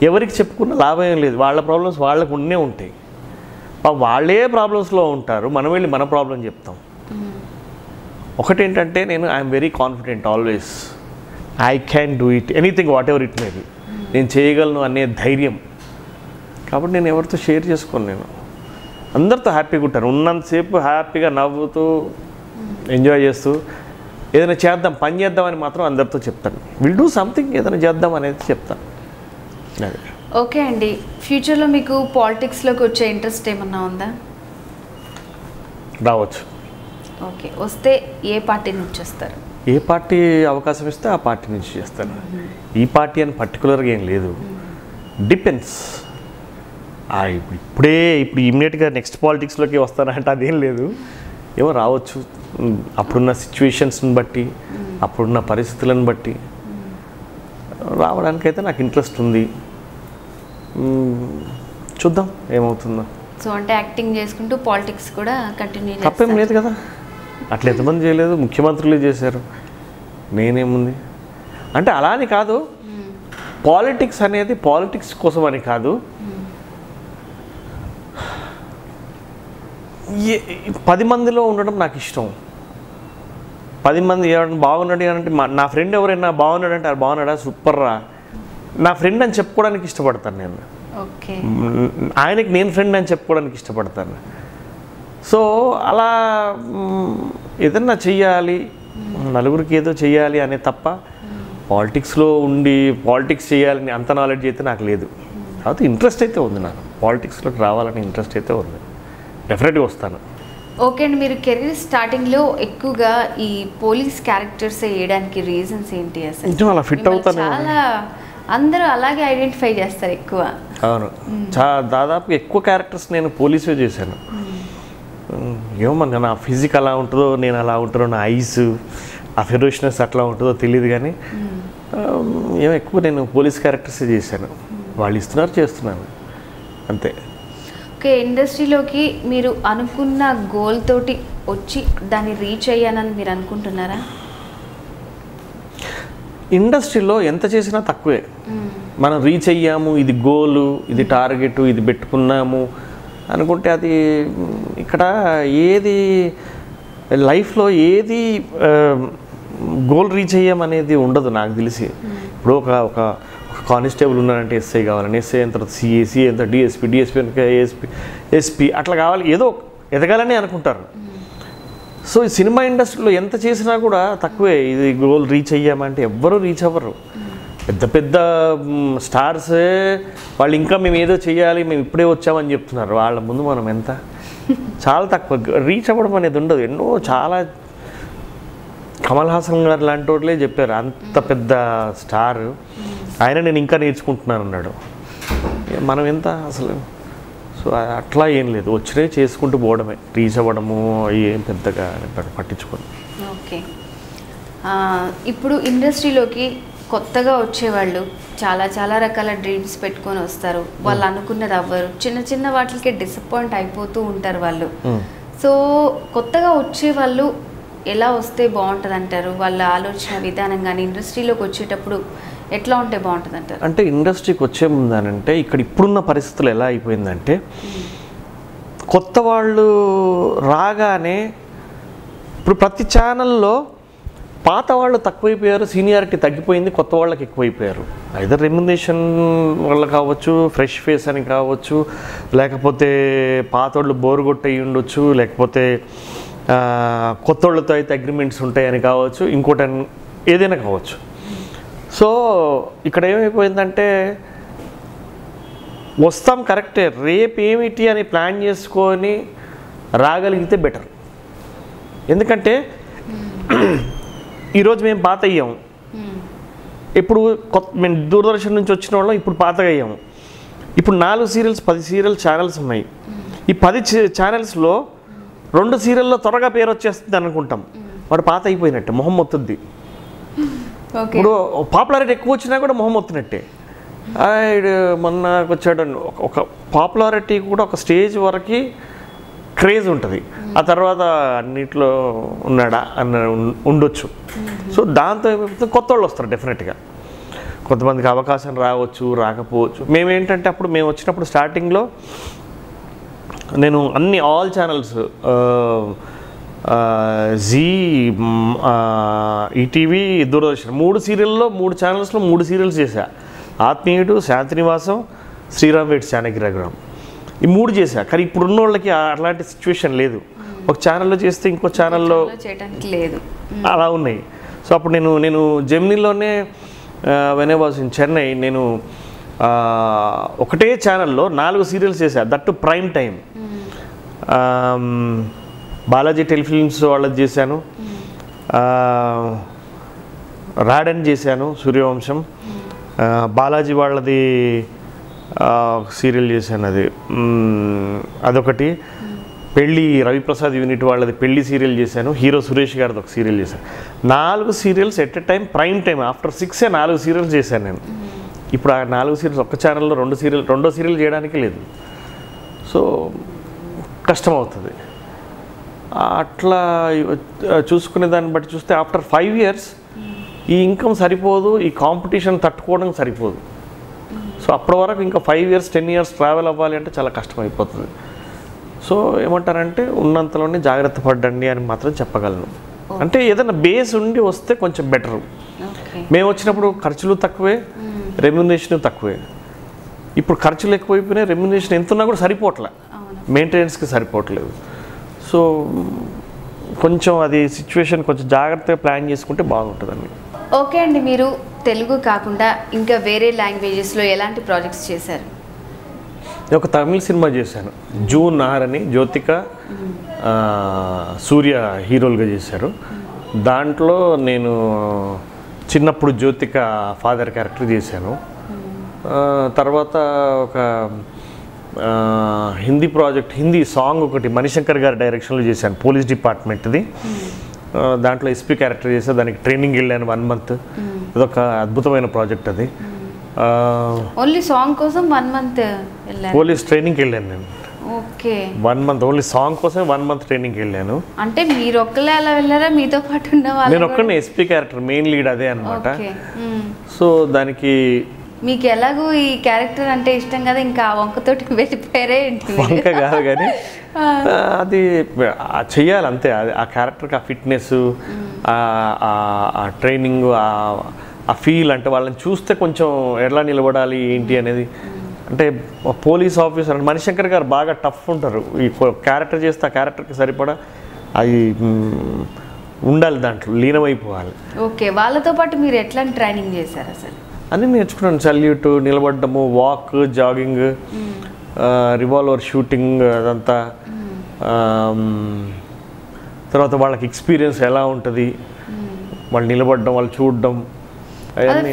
ఎవరికి చెప్పుకున్న లాభం ఏం లేదు. వాళ్ళ ప్రాబ్లమ్స్ వాళ్ళకు ఉండే ఉంటాయి. వాళ్ళే ప్రాబ్లమ్స్లో ఉంటారు, మనం వెళ్ళి మన ప్రాబ్లం చెప్తాం. ఒకటేంటంటే నేను I'm very confident always. I can do it, anything what ever it may be. నేను చేయగలను అనే ధైర్యం. కాబట్టి నేను ఎవరితో షేర్ చేసుకోను. నేను అందరితో హ్యాపీగా ఉంటాను. ఉన్నంతసేపు హ్యాపీగా నవ్వుతూ ఎంజాయ్ చేస్తూ ఏదైనా చేద్దాం, పని చేద్దామని మాత్రం అందరితో చెప్తాను. విల్ డూ సంథింగ్, ఏదైనా చేద్దాం అనేది చెప్తాను. అదే. ఓకే అండి, ఫ్యూచర్లో మీకు పాలిటిక్స్లోకి వచ్చే ఇంట్రెస్ట్ ఏమన్నా ఉందా? రావచ్చు. ఓకే, వస్తే ఏ పార్టీ నుంచి వస్తారు? ఏ పార్టీ అవకాశం ఇస్తే ఆ పార్టీ నుంచి చేస్తాను. ఈ పార్టీ అని పర్టికులర్గా ఏం లేదు, డిపెండ్స్. ఇప్పుడు ఇమ్మీడియట్గా నెక్స్ట్ పాలిటిక్స్లోకి వస్తానంటే అదేం లేదు. ఏమో రావచ్చు, అప్పుడున్న సిచ్యువేషన్స్ని బట్టి, అప్పుడున్న పరిస్థితులను బట్టి రావడానికైతే నాకు ఇంట్రెస్ట్ ఉంది. చూద్దాం ఏమవుతుందో. సో అంటే యాక్టింగ్ చేసుకుంటూ పాలిటిక్స్ కూడా కంటిన్యూ తప్పేం లేదు కదా, అట్లా ఎంతమంది చేయలేదు, ముఖ్యమంత్రులు చేశారు, నేనేముంది అంటే. అలా అని కాదు, పాలిటిక్స్ అనేది పాలిటిక్స్ కోసం అని కాదు, 10 మందిలో ఉండడం నాకు ఇష్టం. 10 మంది ఎవరైనా బాగున్నాడు అంటే నా ఫ్రెండ్ ఎవరైనా బాగున్నాడు అంటే అది బాగున్నాడా సూపర్ రా నా ఫ్రెండ్ అని చెప్పుకోవడానికి ఇష్టపడతాను నేను. ఆయనకి నేను ఫ్రెండ్ అని చెప్పుకోవడానికి ఇష్టపడతాను. సో అలా ఏదన్నా చెయ్యాలి, నలుగురికి ఏదో చెయ్యాలి అనే తప్ప పాలిటిక్స్లో ఉండి పాలిటిక్స్ చేయాలని అంత నాలెడ్జ్ అయితే నాకు లేదు. కాబట్టి ఇంట్రెస్ట్ అయితే ఉంది, నాకు పాలిటిక్స్లోకి రావాలని ఇంట్రెస్ట్ అయితే ఉంది, డెఫినెట్గా వస్తాను. ఓకే అండి, మీరు కెరీర్ స్టార్టింగ్లో ఎక్కువగా ఈ పోలీస్ క్యారెక్టర్స్ వేయడానికి రీజన్స్ ఏంటి? అసలు అలా ఫిట్ అవుతాను, చాలా అందరూ అలాగే ఐడెంటిఫై చేస్తారు ఎక్కువ. అవును, దాదాపు ఎక్కువ క్యారెక్టర్స్ నేను పోలీసే చేశాను. ఏమో మన నా ఫిజిక్ అలా ఉంటుందో, నేను అలా ఉంటుందో, నా ఐస్ ఆ ఫెరోషనెస్ అట్లా ఉంటుందో తెలియదు, కానీ ఏమో ఎక్కువ నేను పోలీస్ క్యారెక్టర్సే చేశాను. వాళ్ళు ఇస్తున్నారు, చేస్తున్నాను అంతే. ఓకే, ఇండస్ట్రీలోకి మీరు అనుకున్న గోల్ తోటి వచ్చి దాన్ని రీచ్ అయ్యానని మీరు అనుకుంటున్నారా? ఇండస్ట్రీలో ఎంత చేసినా తక్కువే. మనం రీచ్ అయ్యాము, ఇది గోలు, ఇది టార్గెట్, ఇది పెట్టుకున్నాము అనుకుంటే అది ఇక్కడ ఏది లైఫ్లో ఏది గోల్ రీచ్ అయ్యామనేది ఉండదు నాకు తెలిసి. ఇప్పుడు ఒక కానిస్టేబుల్ ఉన్నారంటే ఎస్ఐ కావాలని, ఎస్ఐ అయిన తర్వాత సిఏ, సిఏ అయిన తర్వాత డిఎస్పీ, డిఎస్పీ అయిన ఎస్పీ అట్లా కావాలి, ఏదో ఎదగాలని అనుకుంటారు. సో ఈ సినిమా ఇండస్ట్రీలో ఎంత చేసినా కూడా తక్కువే. ఇది గోల్ రీచ్ అయ్యామంటే ఎవ్వరూ రీచ్ అవ్వరు. పెద్ద పెద్ద స్టార్సే వాళ్ళు ఇంకా మేము ఏదో చేయాలి, మేము ఇప్పుడే వచ్చామని చెప్తున్నారు. వాళ్ళ ముందు మనం ఎంత చాలా తక్కువ రీచ్ అవ్వడం అనేది ఉండదు. ఎన్నో చాలా కమల్ హాసన్ గారు లాంటి వాళ్ళే చెప్పారు, అంత పెద్ద స్టార్ ఆయన నేను ఇంకా నేర్చుకుంటున్నాను అన్నాడు. మనం ఎంత అసలు. సో అట్లా ఏం లేదు, వచ్చినవి చేసుకుంటూ పోవడమే, రీచ్ అవ్వడము ఏం పెద్దగా పట్టించుకోండి. ఓకే, ఇప్పుడు ఇండస్ట్రీలోకి కొత్తగా వచ్చేవాళ్ళు చాలా చాలా రకాల డ్రీమ్స్ పెట్టుకొని వస్తారు. వాళ్ళు అనుకున్నది అవ్వరు, చిన్న చిన్న వాటికే డిసప్పాయింట్ అయిపోతూ ఉంటారు వాళ్ళు. సో కొత్తగా వచ్చే వాళ్ళు ఎలా వస్తే బాగుంటుంది అంటారు? వాళ్ళ ఆలోచన విధానం కానీ ఇండస్ట్రీలోకి వచ్చేటప్పుడు ఎట్లా ఉంటే బాగుంటుంది అంటారు? అంటే ఇండస్ట్రీకి వచ్చే ముందనంటే ఇక్కడ ఇప్పుడున్న పరిస్థితులు ఎలా అయిపోయిందంటే, కొత్త వాళ్ళు రాగానే ఇప్పుడు ప్రతి ఛానల్లో పాత వాళ్ళు తక్కువైపోయారు, సీనియారిటీ తగ్గిపోయింది, కొత్త వాళ్ళకి ఎక్కువైపోయారు. ఐదర్ రెమ్యునరేషన్ వల్ల కావచ్చు, ఫ్రెష్ ఫేస్ అని కావచ్చు, లేకపోతే పాత వాళ్ళు బోరు కొట్టయి ఉండొచ్చు, లేకపోతే కొత్త వాళ్ళతో అయితే అగ్రిమెంట్స్ ఉంటాయని కావచ్చు, ఇంకోటి ఏదైనా కావచ్చు. సో ఇక్కడ ఏమైపోయిందంటే వస్తాం కరెక్టే, రేపు ఏమిటి అని ప్లాన్ చేసుకొని రాగలిగితే బెటర్. ఎందుకంటే ఈరోజు మేము పాత అయ్యాము, ఇప్పుడు మేము దూరదర్శన్ నుంచి వచ్చిన వాళ్ళం ఇప్పుడు పాతగా అయ్యాము. ఇప్పుడు 4 సీరియల్స్ 10 సీరియల్ ఛానల్స్ ఉన్నాయి. ఈ 10 ఛానల్స్లో 2 సీరియల్లో త్వరగా పేరు వచ్చేస్తుంది అనుకుంటాం, వాడు పాత అయిపోయినట్టే, మొహం మొత్తుద్ది. ఇప్పుడు పాపులారిటీ ఎక్కువ వచ్చినా కూడా మొహం మొత్తినట్టే. మొన్న వచ్చాడు, ఒక పాపులారిటీ కూడా ఒక స్టేజ్ వరకు క్రేజ్ ఉంటుంది, ఆ తర్వాత అన్నిట్లో ఉన్నాడా అన్న ఉండొచ్చు. సో దాంతో కొత్త వాళ్ళు వస్తారు డెఫినెట్గా. కొంతమందికి అవకాశం రావచ్చు, రాకపోవచ్చు. మేమేంటంటే అప్పుడు మేము వచ్చినప్పుడు స్టార్టింగ్లో నేను అన్ని all channels, Zee, ETV, Doordarshan 3 సీరియల్లో 3 ఛానల్స్లో 3 సీరియల్స్ చేశా. ఆత్మీయుడు, శాంతినివాసం, శ్రీరామ్ వెయిట్స్, చాణక్య రఘురామ్, ఈ 3 చేశా. కానీ ఇప్పుడు ఉన్న వాళ్ళకి అలాంటి సిచ్యువేషన్ లేదు. ఒక ఛానల్లో చేస్తే ఇంకో ఛానల్లో చేయడానికి లేదు, అలా ఉన్నాయి. సో అప్పుడు నేను జెమినీలోనే when I was in Chennai, నేను ఒకటే ఛానల్లో 4 సీరియల్స్ చేశా, that prime time. Balaji Telefilms వాళ్ళది చేశాను, రాడన్ చేశాను, సూర్యవంశం, బాలాజీ వాళ్ళది సీరియల్ చేశాను, అదొకటి. పెళ్ళి రవిప్రసాద్ యూనిట్ వాళ్ళది పెళ్ళి సీరియల్ చేశాను, హీరో సురేష్ గారిది ఒక సీరియల్ చేశాను. 4 serials at a time, prime time after 6 4 serials చేశాను నేను. ఇప్పుడు ఆ 4 సీరియల్స్ ఒక్క ఛానల్లో రెండో సీరియల్ చేయడానికి లేదు. సో కష్టం అవుతుంది. అట్లా చూసుకునే దాన్ని బట్టి చూస్తే ఆఫ్టర్ 5 years ఈ ఇన్కమ్ సరిపోదు, ఈ కాంపిటీషన్ తట్టుకోవడం సరిపోదు. సో అప్పటి వరకు ఇంకా 5 years 10 years ట్రావెల్ అవ్వాలి అంటే చాలా కష్టం అయిపోతుంది. సో ఏమంటారంటే ఉన్నంతలోనే జాగ్రత్త పడండి అని మాత్రం చెప్పగలను. అంటే ఏదైనా బేస్ ఉండి వస్తే కొంచెం బెటరు. మేము వచ్చినప్పుడు ఖర్చులు తక్కువే, రెమ్యునరేషన్ తక్కువే. ఇప్పుడు ఖర్చులు ఎక్కువైపోయినాయి, రెమ్యునరేషన్ ఎంత ఉన్నా కూడా సరిపోవట్లే, మెయింటెనెన్స్కి సరిపోవట్లేదు. సో కొంచెం అది సిచ్యువేషన్ కొంచెం జాగ్రత్తగా ప్లాన్ చేసుకుంటే బాగుంటుందండి. ఓకే అండి, మీరు తెలుగు కాకుండా ఇంకా వేరే లాంగ్వేజెస్లో ఎలాంటి ప్రాజెక్ట్స్ చేశారు? ఒక తమిళ సినిమా చేశాను, జూన్ 6 అని. జ్యోతిక సూర్య హీరోలుగా చేశారు. దాంట్లో నేను చిన్నప్పుడు జ్యోతిక ఫాదర్ క్యారెక్టర్ చేశాను. తర్వాత ఒక హిందీ ప్రాజెక్ట్, హిందీ సాంగ్ ఒకటి మణిశంకర్ గారి డైరెక్షన్లో చేశాను, పోలీస్ డిపార్ట్మెంట్ది. దాంట్లో ఎస్పీ క్యారెక్టర్ చేశాను. దానికి ట్రైనింగ్ వెళ్ళాను 1 month. అదొక అద్భుతమైన ప్రాజెక్ట్ అది. ఓన్లీ సాంగ్ కోసం 1 month పోలీస్ ట్రైనింగ్కి వెళ్ళాను నేను. ఓకే, 1 month ఓన్లీ సాంగ్ కోసం 1 month ట్రైనింగ్కి వెళ్ళాను. అంటే మీరు ఒక్కలే అలా వెళ్ళారా, మీతో పాటు ఉన్న వాళ్ళు? నేను ఒక్కనే ఎస్పీ క్యారెక్టర్, మెయిన్ లీడ్ అదే అనమాట. సో దానికి మీకు ఎలాగో ఈ క్యారెక్టర్ అంటే ఇష్టం కదా, ఇంకా వంకతోటి వెళ్ళిపోయారే? వంక కాదు కానీ అది చెయ్యాలి అంతే. అది ఆ క్యారెక్టర్కి ఆ ఫిట్నెస్, ఆ ట్రైనింగ్, ఆ ఫీల్, అంటే వాళ్ళని చూస్తే కొంచెం ఎలా నిలబడాలి ఏంటి అనేది. అంటే పోలీస్ ఆఫీసర్ అంటే మణిశంకర్ గారు బాగా టఫ్ ఉంటారు. ఈ క్యారెక్టర్ చేస్తే ఆ క్యారెక్టర్కి సరిపడా అది ఉండాలి, దాంట్లో లీనమైపోవాలి. ఓకే, వాళ్ళతో పాటు మీరు ఎట్లాంటి ట్రైనింగ్ చేశారు అసలు? అన్నీ నేర్చుకున్నాను. సల్యూట్, నిలబడ్డము, వాక్, జాగింగ్, రివాల్వర్ షూటింగ్, అదంతా. తర్వాత వాళ్ళకి ఎక్స్పీరియన్స్ ఎలా ఉంటుంది, వాళ్ళు నిలబడడం, వాళ్ళు చూడడం.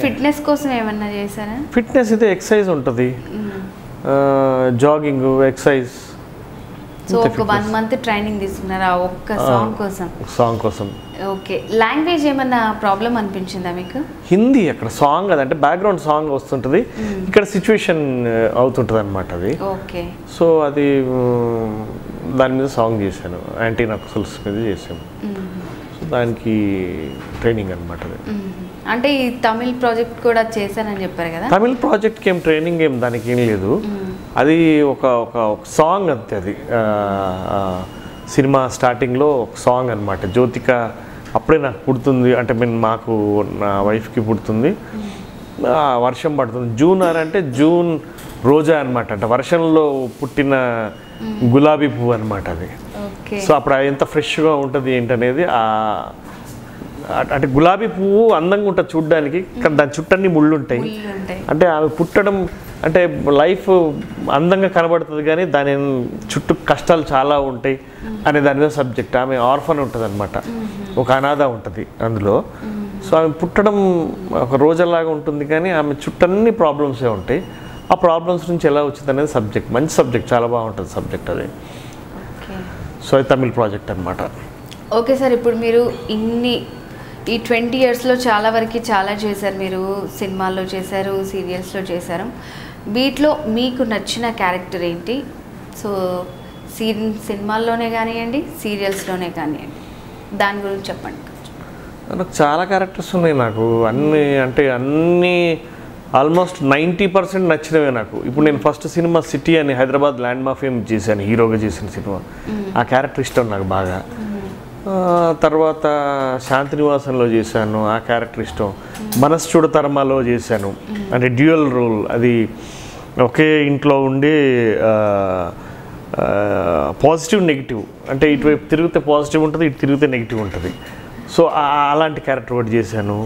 ఫిట్నెస్ కోసం ఏమన్నా చేశారా? ఫిట్నెస్ అయితే ఎక్సర్సైజ్ ఉంటుంది, జాగింగ్, ఎక్సర్సైజ్. సో ఒక 1 month ట్రైనింగ్ తీసుకున్నారా ఒక్క సాంగ్ కోసం? ఓకే, లాంగ్వేజ్ ఏమన్నా ప్రాబ్లం అనిపించిందా మీకు? హిందీ అక్కడ సాంగ్, అదంటే బ్యాక్గ్రౌండ్ సాంగ్ వస్తుంటుంది, ఇక్కడ సిచ్యువేషన్ అవుతుంటుంది అనమాట అది. ఓకే, సో అది దాని మీద సాంగ్ చేశాను, యాంటీ నక్సల్స్ మీద చేశాను. సో దానికి ట్రైనింగ్ అనమాట అది. అంటే ఈ తమిళ్ ప్రాజెక్ట్ కూడా చేశానని చెప్పారు కదా? తమిళ్ ప్రాజెక్ట్కి ఏం ట్రైనింగ్ దానికి ఏం లేదు. అది ఒక సాంగ్ అంతే. అది సినిమా స్టార్టింగ్లో ఒక సాంగ్ అనమాట. జ్యోతిక అప్పుడే నాకు పుడుతుంది, అంటే మాకు నా వైఫ్కి పుడుతుంది, వర్షం పడుతుంది. జూన్ 6 అంటే జూన్ రోజా అనమాట, అంటే వర్షంలో పుట్టిన గులాబీ పువ్వు అనమాట అది. సో అప్పుడు ఎంత ఫ్రెష్గా ఉంటుంది ఏంటనేది. అంటే గులాబీ పువ్వు అందంగా ఉంటుంది చూడ్డానికి, కానీ దాని చుట్టన్నీ ముళ్ళు ఉంటాయి. అంటే ఆమె పుట్టడం అంటే లైఫ్ అందంగా కనబడుతుంది, కానీ దాని చుట్టూ కష్టాలు చాలా ఉంటాయి అనే దాని మీద సబ్జెక్ట్. ఆమె ఆర్ఫన్ ఉంటుంది అనమాట, ఒక అనాథ ఉంటుంది అందులో. సో ఆమె పుట్టడం ఒక రోజులాగా ఉంటుంది, కానీ ఆమె చుట్టన్నీ ప్రాబ్లమ్సే ఉంటాయి. ఆ ప్రాబ్లమ్స్ నుంచి ఎలా వచ్చింది అనేది సబ్జెక్ట్. మంచి సబ్జెక్ట్, చాలా బాగుంటుంది సబ్జెక్ట్ అది. సో అది తమిళ్ ప్రాజెక్ట్ అనమాట. ఓకే సార్, ఇప్పుడు మీరు ఈ 20 yearsలో చాలా వరకు చాలా చేశారు. మీరు సినిమాల్లో చేశారు, సీరియల్స్లో చేశారు. వీటిలో మీకు నచ్చిన క్యారెక్టర్ ఏంటి? సో సినిమాల్లోనే కానివ్వండి, సీరియల్స్లోనే కానివ్వండి, దాని గురించి చెప్పండి. నాకు చాలా క్యారెక్టర్స్ ఉన్నాయి. నాకు అన్నీ ఆల్మోస్ట్ 90% నచ్చినవే నాకు. ఇప్పుడు నేను ఫస్ట్ సినిమా సిటీ అని హైదరాబాద్ ల్యాండ్ మాఫియా చేశాను, హీరోగా చేసిన సినిమా. ఆ క్యారెక్టర్ ఇష్టం నాకు బాగా. తర్వాత శాంతినివాసంలో చేశాను, ఆ క్యారెక్టర్ ఇష్టం. మనసు చూడతరమాలో చేశాను, అంటే డ్యూయల్ రోల్. అది ఒకే ఇంట్లో ఉండి పాజిటివ్ నెగిటివ్, అంటే ఇటువైపు తిరిగితే పాజిటివ్ ఉంటుంది, ఇటు తిరిగితే నెగిటివ్ ఉంటుంది. సో అలాంటి క్యారెక్టర్ ఒకటి చేశాను.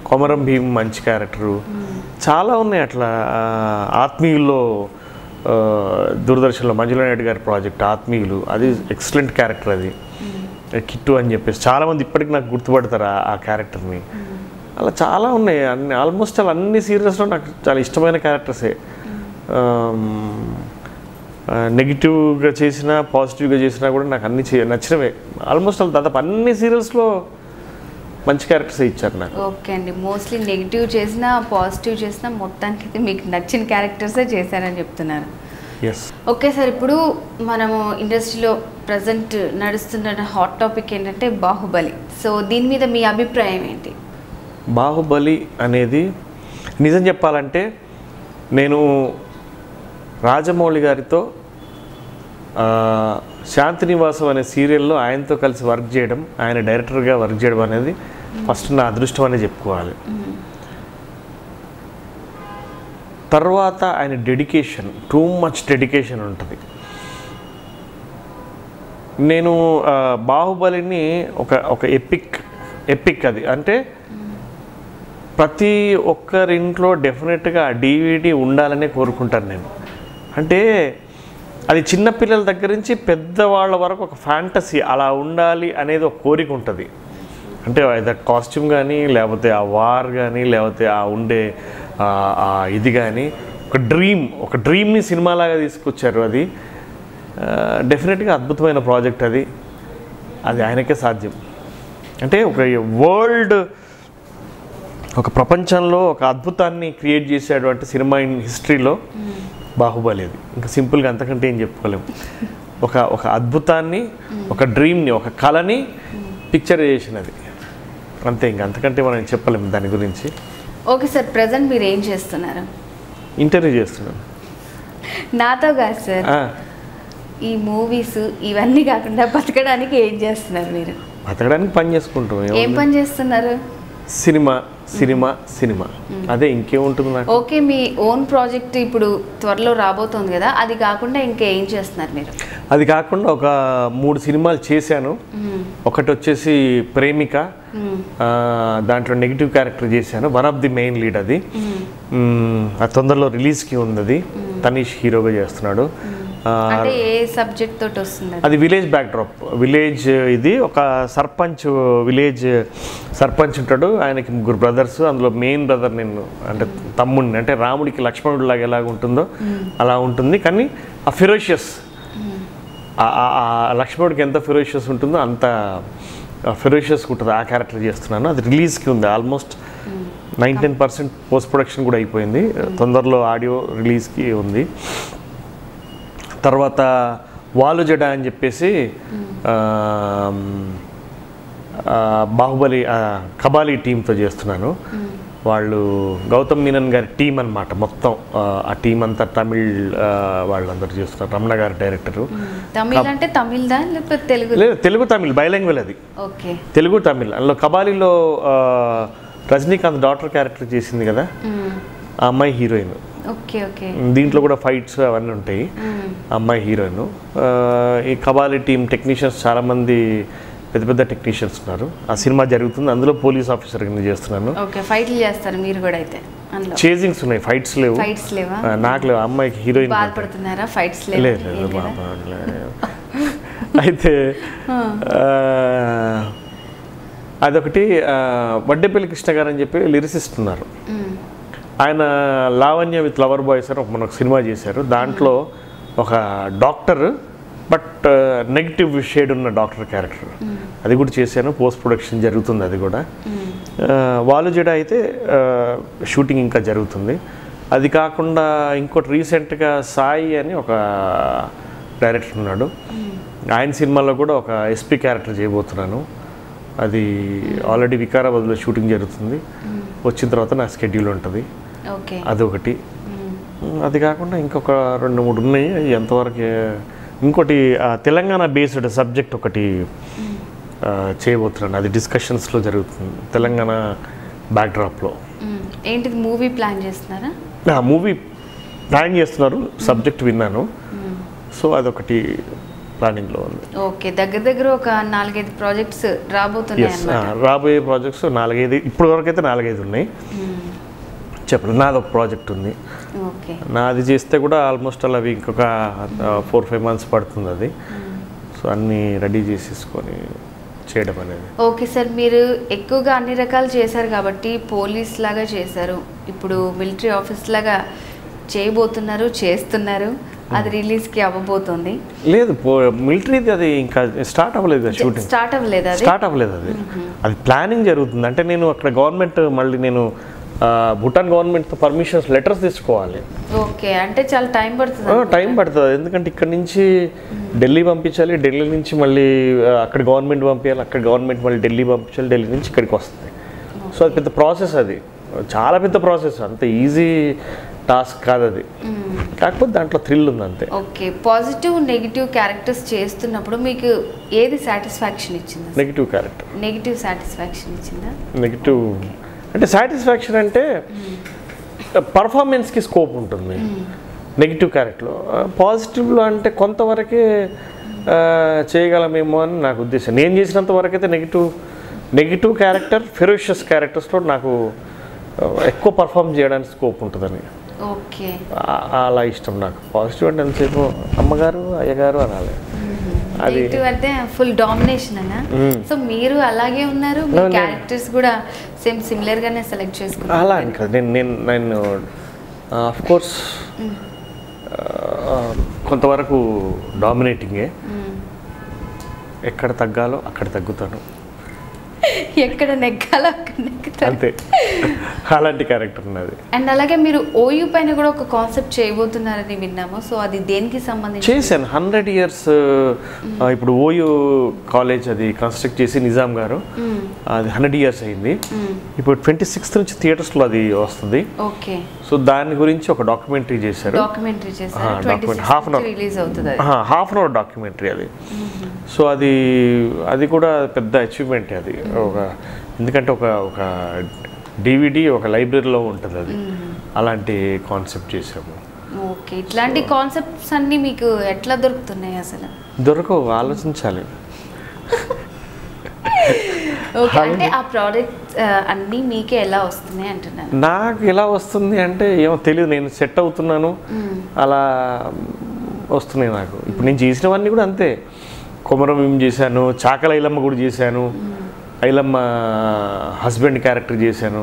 కొమరం భీమ్ మంచి క్యారెక్టరు. చాలా ఉన్నాయి అట్లా. ఆత్మీయుల్లో దూరదర్శన్లో మంజులా నాయుడు గారి ప్రాజెక్ట్ ఆత్మీయులు, అది ఎక్సలెంట్ క్యారెక్టర్. అది కిట్టు అని చెప్పేసి చాలామంది ఇప్పటికి నాకు గుర్తుపడతారు ఆ క్యారెక్టర్ని. అలా చాలా ఉన్నాయి. ఆల్మోస్ట్ అన్ని సీరియల్స్లో నాకు చాలా ఇష్టమైన క్యారెక్టర్సే. నెగిటివ్గా చేసినా పాజిటివ్గా చేసినా కూడా నాకు అన్ని నచ్చినవే. ఆల్మోస్ట్ దాదాపు అన్ని సీరియల్స్లో మంచి క్యారెక్టర్స్ ఇచ్చారు నాకు. ఓకే అండి, మోస్ట్లీ నెగిటివ్ చేసినా పాజిటివ్ చేసినా మొత్తానికి అయితే మీకు నచ్చిన క్యారెక్టర్సే చేశారని చెప్తున్నారు. ఎస్. ఓకే సార్, ఇప్పుడు మనము ఇండస్ట్రీలో ప్రజెంట్ నడుస్తున్న హాట్ టాపిక్ ఏంటంటే బాహుబలి. సో దీని మీద మీ అభిప్రాయం ఏంటి? బాహుబలి అనేది నిజం చెప్పాలంటే నేను రాజమౌళి గారితో శాంతినివాసం అనే సీరియల్లో ఆయనతో కలిసి వర్క్ చేయడం, ఆయన డైరెక్టర్గా వర్క్ చేయడం అనేది ఫస్ట్ నా అదృష్టం అనే చెప్పుకోవాలి. తర్వాత ఆయన డెడికేషన్, టూ మచ్ డెడికేషన్ ఉంటుంది. నేను బాహుబలిని ఒక ఎపిక్ అది అంటే ప్రతి ఒక్కరింట్లో డెఫినెట్గా DVD ఉండాలనే కోరుకుంటాను నేను. అంటే అది చిన్నపిల్లల దగ్గర నుంచి పెద్దవాళ్ళ వరకు ఒక ఫ్యాంటసీ అలా ఉండాలి అనేది ఒక కోరిక ఉంటుంది. అంటే అది కాస్ట్యూమ్ కానీ, లేకపోతే ఆ వార్ కానీ, లేకపోతే ఆ ఉండే ఇది కానీ ఒక డ్రీమ్ని సినిమాలాగా తీసుకొచ్చారు. అది డెఫినెట్గా అద్భుతమైన ప్రాజెక్ట్ అది ఆయనకే సాధ్యం. అంటే ఒక ప్రపంచంలో ఒక అద్భుతాన్ని క్రియేట్ చేసాడు అంటే సినిమా హిస్టరీలో బాహుబలి. అది ఇంకా సింపుల్గా అంతకంటే ఏం చెప్పుకోలేము. ఒక అద్భుతాన్ని, ఒక డ్రీమ్ని, ఒక కళని పిక్చర్ చేసినది అంతే. ఇంకా అంతకంటే మనం చెప్పలేము దాని గురించి. ఓకే సార్, ప్రజెంట్ మీరు ఏం చేస్తున్నారు? ఇంటర్వ్యూ చేస్తున్నాను. నాతో కాదు సార్, ఈ మూవీస్ ఇవన్నీ కాకుండా బతకడానికి ఏం చేస్తున్నారు మీరు? బతకడానికి పని చేసుకుంటాం. ఏం పని చేస్తున్నారు? సినిమా అదే, ఇంకేముంటుంది నాకు. ఓకే, మీ ఓన్ ప్రాజెక్ట్ ఇప్పుడు త్వరలో రాబోతోంది కదా, అది కాకుండా ఇంకా ఏం చేస్తున్నారు మీరు? అది కాకుండా ఒక 3 సినిమాలు చేశాను. ఒకటి వచ్చేసి ప్రేమిక, దాంట్లో నెగిటివ్ క్యారెక్టర్ చేశాను, one of the main lead. అది తొందరలో రిలీజ్కి ఉంది. అది తనీష్ హీరోగా చేస్తున్నాడు. అంటే ఏ సబ్జెక్ట్ తోటి వస్తుంది? అది విలేజ్ బ్యాక్డ్రాప్. విలేజ్ ఇది ఒక విలేజ్ సర్పంచ్ ఉంటాడు. ఆయనకి 3 బ్రదర్స్. అందులో మెయిన్ బ్రదర్ నేను, అంటే తమ్ముడిని, అంటే రాముడికి లక్ష్మణుడు లాగా ఎలాగ ఉంటుందో అలా ఉంటుంది. కానీ ఆ ఫెరోషియస్, లక్ష్మణుడికి ఎంత ఫెరోషియస్ ఉంటుందో అంత ఫెరోషియస్ ఉంటుంది. ఆ క్యారెక్టర్ చేస్తున్నాను. అది రిలీజ్కి ఉంది. ఆల్మోస్ట్ 90% పోస్ట్ ప్రొడక్షన్ కూడా అయిపోయింది. తొందరలో ఆడియో రిలీజ్కి ఉంది. తర్వాత వాలుజడ అని చెప్పేసి బాహుబలి కబాలీ టీంతో చేస్తున్నాను. వాళ్ళు గౌతమ్ మీనన్ గారి టీం అన్నమాట. మొత్తం ఆ టీం అంతా తమిళ్ వాళ్ళందరూ చేస్తున్నారు. రమణ గారి డైరెక్టరు. తమిళ్ అంటే తమిళదా లేకపోతే తెలుగు? లేదు, తెలుగు తమిళ్ బైలాంగ్వేజ్ అది. ఓకే, తెలుగు తమిళ్. అందులో కబాలీలో రజనీకాంత్ డాక్టర్ క్యారెక్టర్ చేసింది కదా, ఆ అమ్మాయి హీరోయిన్. Okay okay. దీంట్లో కూడా ఫైట్స్ అవన్నీ ఉంటాయి. అమ్మాయి హీరోయిన్. ఈ కబాలీ టీం టెక్నీషియన్స్ చాలామంది పెద్ద పెద్ద టెక్నీషియన్స్ ఉన్నారు. ఆ సినిమా జరుగుతుంది. అందులో పోలీస్ ఆఫీసర్ కింద చేస్తున్నాను. ఓకే, ఫైట్లు చేస్తారు మీరు కూడా అయితే? చేజింగ్స్ ఉన్నాయి, ఫైట్స్ లేవు. ఫైట్స్ లేవా? నాకు లేవు. అమ్మాయికి హీరోయిన్. బాధపడుతున్నారా? ఫైట్స్ లేవు. అయితే అదొకటి. వడ్డేపల్లి కృష్ణ గారు అని చెప్పి లిరిసిస్ట్ ఉన్నారు. ఆయన లావణ్య విత్ లవర్ బాయ్స్ అని మనకు సినిమా చేశారు. దాంట్లో ఒక డాక్టర్, బట్ నెగిటివ్ షేడ్ ఉన్న డాక్టర్ క్యారెక్టర్, అది కూడా చేశాను. పోస్ట్ ప్రొడక్షన్ జరుగుతుంది అది కూడా. వాలుజడ అయితే షూటింగ్ ఇంకా జరుగుతుంది. అది కాకుండా ఇంకోటి రీసెంట్గా సాయి అని ఒక డైరెక్టర్ ఉన్నాడు. ఆయన సినిమాలో కూడా ఒక ఎస్పీ క్యారెక్టర్ చేయబోతున్నాను. అది ఆల్రెడీ వికారాబాద్లో షూటింగ్ జరుగుతుంది. వచ్చిన తర్వాత నా స్కెడ్యూల్ ఉంటుంది. అదొకటి. అది కాకుండా ఇంకొక 2-3 ఉన్నాయి. ఎంతవరకు ఇంకోటి తెలంగాణ బేస్డ్ సబ్జెక్ట్ ఒకటి చేయబోతున్నాను. అది డిస్కషన్స్లో జరుగుతుంది తెలంగాణ బ్యాక్డ్రాప్లో. ఏంటిది? మూవీ ప్లాన్ చేస్తున్నారా? మూవీ ప్లాన్ చేస్తున్నారు. సబ్జెక్ట్ విన్నాను. సో అదొకటి ప్లానింగ్లో ఉంది. ఓకే, దగ్గర ఒక 4-5 ప్రాజెక్ట్స్ రాబోతున్నాయి. రాబోయే ప్రాజెక్ట్స్ 4-5, ఇప్పటి వరకు అయితే 4-5 ఉన్నాయి. చెప్పండి. నాది ఒక ప్రాజెక్ట్ ఉంది. నాది చేస్తే కూడా ఆల్మోస్ట్ అలా ఇంకొక 4-5 మంత్స్ పడుతుంది అది. సో అన్నీ రెడీ చేసేసుకొని చేయడం అనేది. ఓకే సార్, మీరు ఎక్కువగా అన్ని రకాలు చేశారు కాబట్టి పోలీస్ లాగా చేశారు, ఇప్పుడు మిలిటరీ ఆఫీస్ లాగా చేయబోతున్నారు, చేస్తున్నారు. అది రిలీజ్కి అవ్వబోతుంది. లేదు, మిలిటరీది అది ఇంకా స్టార్ట్ అవ్వలేదు, షూటింగ్ స్టార్ట్ అవ్వలేదు. అది ప్లానింగ్ జరుగుతుంది. అంటే నేను అక్కడ గవర్నమెంట్ మళ్ళీ నేను భూటాన్ గవర్నమెంట్తో పర్మిషన్స్ లెటర్స్ తీసుకోవాలి. ఓకే, అంటే చాలా టైం పడుతుంది. ఎందుకంటే ఇక్కడ నుంచి ఢిల్లీ పంపించాలి, ఢిల్లీ నుంచి మళ్ళీ అక్కడ గవర్నమెంట్ పంపించాలి, అక్కడ గవర్నమెంట్ మళ్ళీ ఢిల్లీ పంపించాలి, ఢిల్లీ నుంచి ఇక్కడికి వస్తుంది. సో అది పెద్ద ప్రాసెస్, అది చాలా పెద్ద ప్రాసెస్, అంత ఈజీ టాస్క్ కాదు అది. కాకపోతే దాంట్లో థ్రిల్ ఉంది అంతే. ఓకే, పాజిటివ్ నెగిటివ్ క్యారెక్టర్స్ చేస్తున్నప్పుడు మీకు ఏది సాటిస్ఫాక్షన్ ఇచ్చింది? నెగిటివ్ సాటిస్ఫాక్షన్ ఇచ్చిందా? నెగిటివ్ అంటే సాటిస్ఫాక్షన్ అంటే పర్ఫార్మెన్స్కి స్కోప్ ఉంటుంది నెగిటివ్ క్యారెక్టర్లో. పాజిటివ్లో అంటే కొంతవరకే చేయగలమేమో అని నాకు ఉద్దేశం. నేను చేసినంత వరకు అయితే నెగిటివ్ క్యారెక్టర్, ఫెరోషియస్ క్యారెక్టర్స్లో నాకు ఎక్కువ పర్ఫామ్ చేయడానికి స్కోప్ ఉంటుందని. ఓకే, అలా ఇష్టం నాకు. పాజిటివ్ అంటే ఎంతసేపు అమ్మగారు అయ్యగారు అనాలి, అది అంటే ఫుల్ డామినేషన్ అన్నా. సో మీరు అలాగే ఉన్నారు, మీ క్యారెక్టర్స్ కూడా సేమ్ సిమిలర్ గానే సెలెక్ట్ చేసుకున్నారు. అలా అని కాదు, నేను ఆఫ్ కోర్స్ కొంతవరకు డామినేటింగే. ఎక్కడ తగ్గాలో అక్కడ తగ్గుతాను, ఎక్కడ నెగ్గాలో అక్కడ నెగ్గుతాను, అంతే. అలాంటి క్యారెక్టర్ ఉన్నది. అండ్ అలాగే మీరు ఓయూ పైన కూడా ఒక కాన్సెప్ట్ చేయబోతున్నారని విన్నాము. సో అది దేనికి సంబంధించి? చేశాను 100 years. ఇప్పుడు ఓయూ కాలేజ్ అది కన్స్ట్రక్ట్ చేసి నిజాం గారు, అది 100 years అయింది. ఇప్పుడు 26th నుంచి థియేటర్స్లో అది వస్తుంది. ఓకే, సో దాని గురించి ఒక డాక్యుమెంటరీ చేశారు. హాఫ్ అన్ అవర్ డాక్యుమెంటరీ అది. సో అది కూడా పెద్ద అచీవ్మెంట్ అది. ఎందుకంటే ఒక DVD ఒక లైబ్రరీలో ఉంటుంది అది. అలాంటి కాన్సెప్ట్ చేసాము. ఓకే, ఇట్లాంటి కాన్సెప్ట్స్ అన్నీ మీకు ఎట్లా దొరుకుతున్నాయి? అసలు దొరకవు, ఆలోచించాలి. ఓకే, అంటే ఆ ప్రోడక్ట్స్ అన్నీ మీకే ఎలా వస్తున్నాయి అంటున్నాను? నాకు ఎలా వస్తుంది అంటే ఏమో తెలియదు, నేను సెట్ అవుతున్నాను, అలా వస్తున్నాయి నాకు. ఇప్పుడు నేను చేసినవన్నీ కూడా అంతే. కొమరం భీం చేశాను, చాకల ఐలమ్మ కూడా చేశాను, ఐలమ్మ హస్బెండ్ క్యారెక్టర్ చేశాను.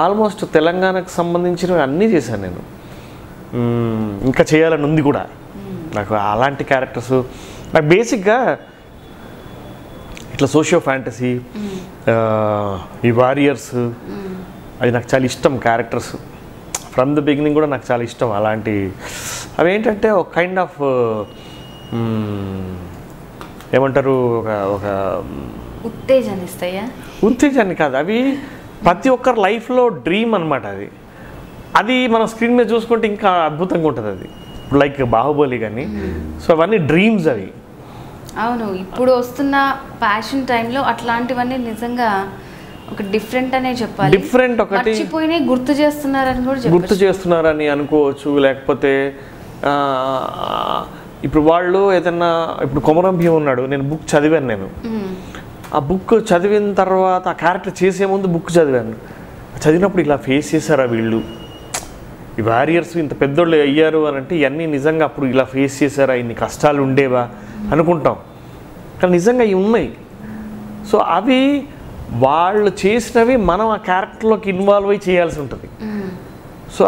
ఆల్మోస్ట్ తెలంగాణకు సంబంధించినవి అన్నీ చేశాను నేను. ఇంకా చేయాలని ఉంది కూడా నాకు. అలాంటి క్యారెక్టర్స్ నాకు బేసిక్గా ఇట్లా సోషియో ఫ్యాంటసీ, ఈ వారియర్స్, అది నాకు చాలా ఇష్టం. క్యారెక్టర్స్ ఫ్రమ్ ద బిగినింగ్ కూడా నాకు చాలా ఇష్టం. అలాంటి అవి ఏంటంటే ఒక కైండ్ ఆఫ్ ఏమంటారు, ఒక ఉత్తేజాన్ని కాదు, అవి ప్రతి ఒక్కరి లైఫ్లో డ్రీమ్ అనమాట. అది మనం స్క్రీన్ మీద చూసుకుంటే ఇంకా అద్భుతంగా ఉంటుంది. అది లైక్ బాహుబలి కానీ. సో అవన్నీ డ్రీమ్స్ అవి. అవును, ఇప్పుడు వస్తున్న ప్యాషన్ టైంలో అట్లాంటివన్నీ నిజంగా ఒక డిఫరెంట్ అనే చెప్పాలి. డిఫరెంట్ ఒకటి గుర్తు చేస్తున్నారని అనుకోవచ్చు. లేకపోతే ఇప్పుడు వాళ్ళు ఏదన్నా, ఇప్పుడు కొమరం భీం ఉన్నాడు, నేను బుక్ చదివాను. నేను ఆ బుక్ చదివిన తర్వాత ఆ క్యారెక్టర్ చేసే ముందు బుక్ చదివాను. చదివినప్పుడు ఇలా ఫేస్ చేశారా వీళ్ళు, ఈ వారియర్స్ ఇంత పెద్దోళ్ళు అయ్యారు అని అంటే ఇవన్నీ నిజంగా అప్పుడు ఇలా ఫేస్ చేశారా, ఇన్ని కష్టాలు ఉండేవా అనుకుంటాం, కానీ నిజంగా ఇవి ఉన్నాయి. సో అవి వాళ్ళు చేసినవి మనం ఆ క్యారెక్టర్లోకి ఇన్వాల్వ్ అయ్యి చేయాల్సి ఉంటుంది. సో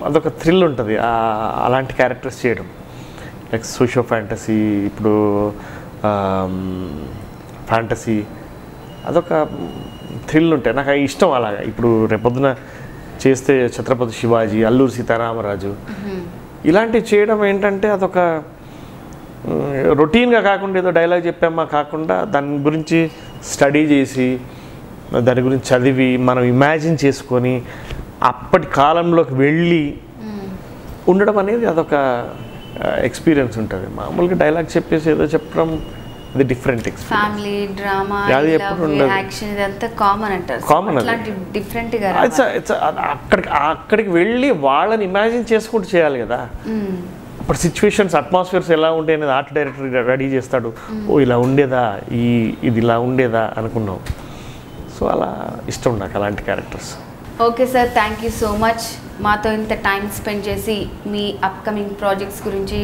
అదొక థ్రిల్ ఉంటుంది అలాంటి క్యారెక్టర్స్ చేయడం. లైక్ సోషియో ఫ్యాంటసీ, ఇప్పుడు ఫ్యాంటసీ, అదొక థ్రిల్ ఉంటాయి నాకు, అవి ఇష్టం. అలాగా ఇప్పుడు రేపొద్దున చేస్తే ఛత్రపతి శివాజీ, అల్లూరి సీతారామరాజు, ఇలాంటివి చేయడం ఏంటంటే అదొక రొటీన్గా కాకుండా ఏదో డైలాగ్ చెప్పామా కాకుండా దాని గురించి స్టడీ చేసి, దాని గురించి చదివి, మనం ఇమాజిన్ చేసుకొని అప్పటి కాలంలోకి వెళ్ళి ఉండడం అనేది అదొక ఎక్స్పీరియన్స్ ఉంటుంది. మామూలుగా డైలాగ్ చెప్పేసి ఏదో చెప్పడం అది different experience. Family drama, action, ఇదంతా కామన్ అంటారు. అట్లాంటి డిఫరెంట్గా అక్కడికి వెళ్ళి వాళ్ళని ఇమాజిన్ చేసుకుంటూ చేయాలి కదా. అప్పుడు సిచ్యువేషన్స్, అట్మాస్ఫియర్స్ ఎలా ఉంటాయి అనేది ఆర్ట్ డైరెక్టర్ రెడీ చేస్తాడు. ఓ ఇలా ఉండేదా, ఇది ఇలా ఉండేదా అనుకున్నాం. సో అలా ఇష్టం నాకు అలాంటి characters. Okay sir, thank you so much. మాతో ఇంత టైం స్పెండ్ చేసి మీ అప్కమింగ్ ప్రాజెక్ట్స్ గురించి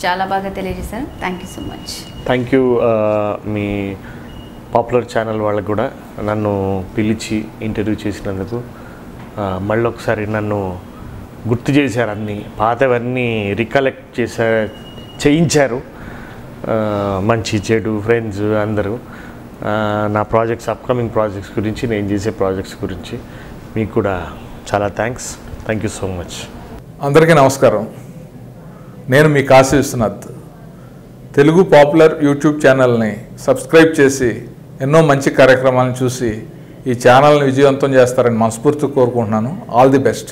చాలా బాగా తెలియజేశారు. Thank you so much. Thank you. Me popular channel వాళ్ళకు కూడా నన్ను పిలిచి ఇంటర్వ్యూ చేసినందుకు, మళ్ళీ ఒకసారి నన్ను గుర్తు చేశారు, అన్నీ పాతవన్నీ రికలెక్ట్ చేయించారు. మంచి చెడు ఫ్రెండ్స్ అందరూ నా ప్రాజెక్ట్స్, అప్కమింగ్ ప్రాజెక్ట్స్ గురించి, నేను చేసే ప్రాజెక్ట్స్ గురించి మీకు కూడా చాలా థ్యాంక్స్ యూ సో మచ్. అందరికీ నమస్కారం. నేను మీ కాశీ విశ్వనాథ్. తెలుగు పాపులర్ యూట్యూబ్ ఛానల్ని సబ్స్క్రైబ్ చేసి ఎన్నో మంచి కార్యక్రమాలను చూసి ఈ ఛానల్ని విజయవంతం చేస్తారని మనస్ఫూర్తిగా కోరుకుంటున్నాను. All the best.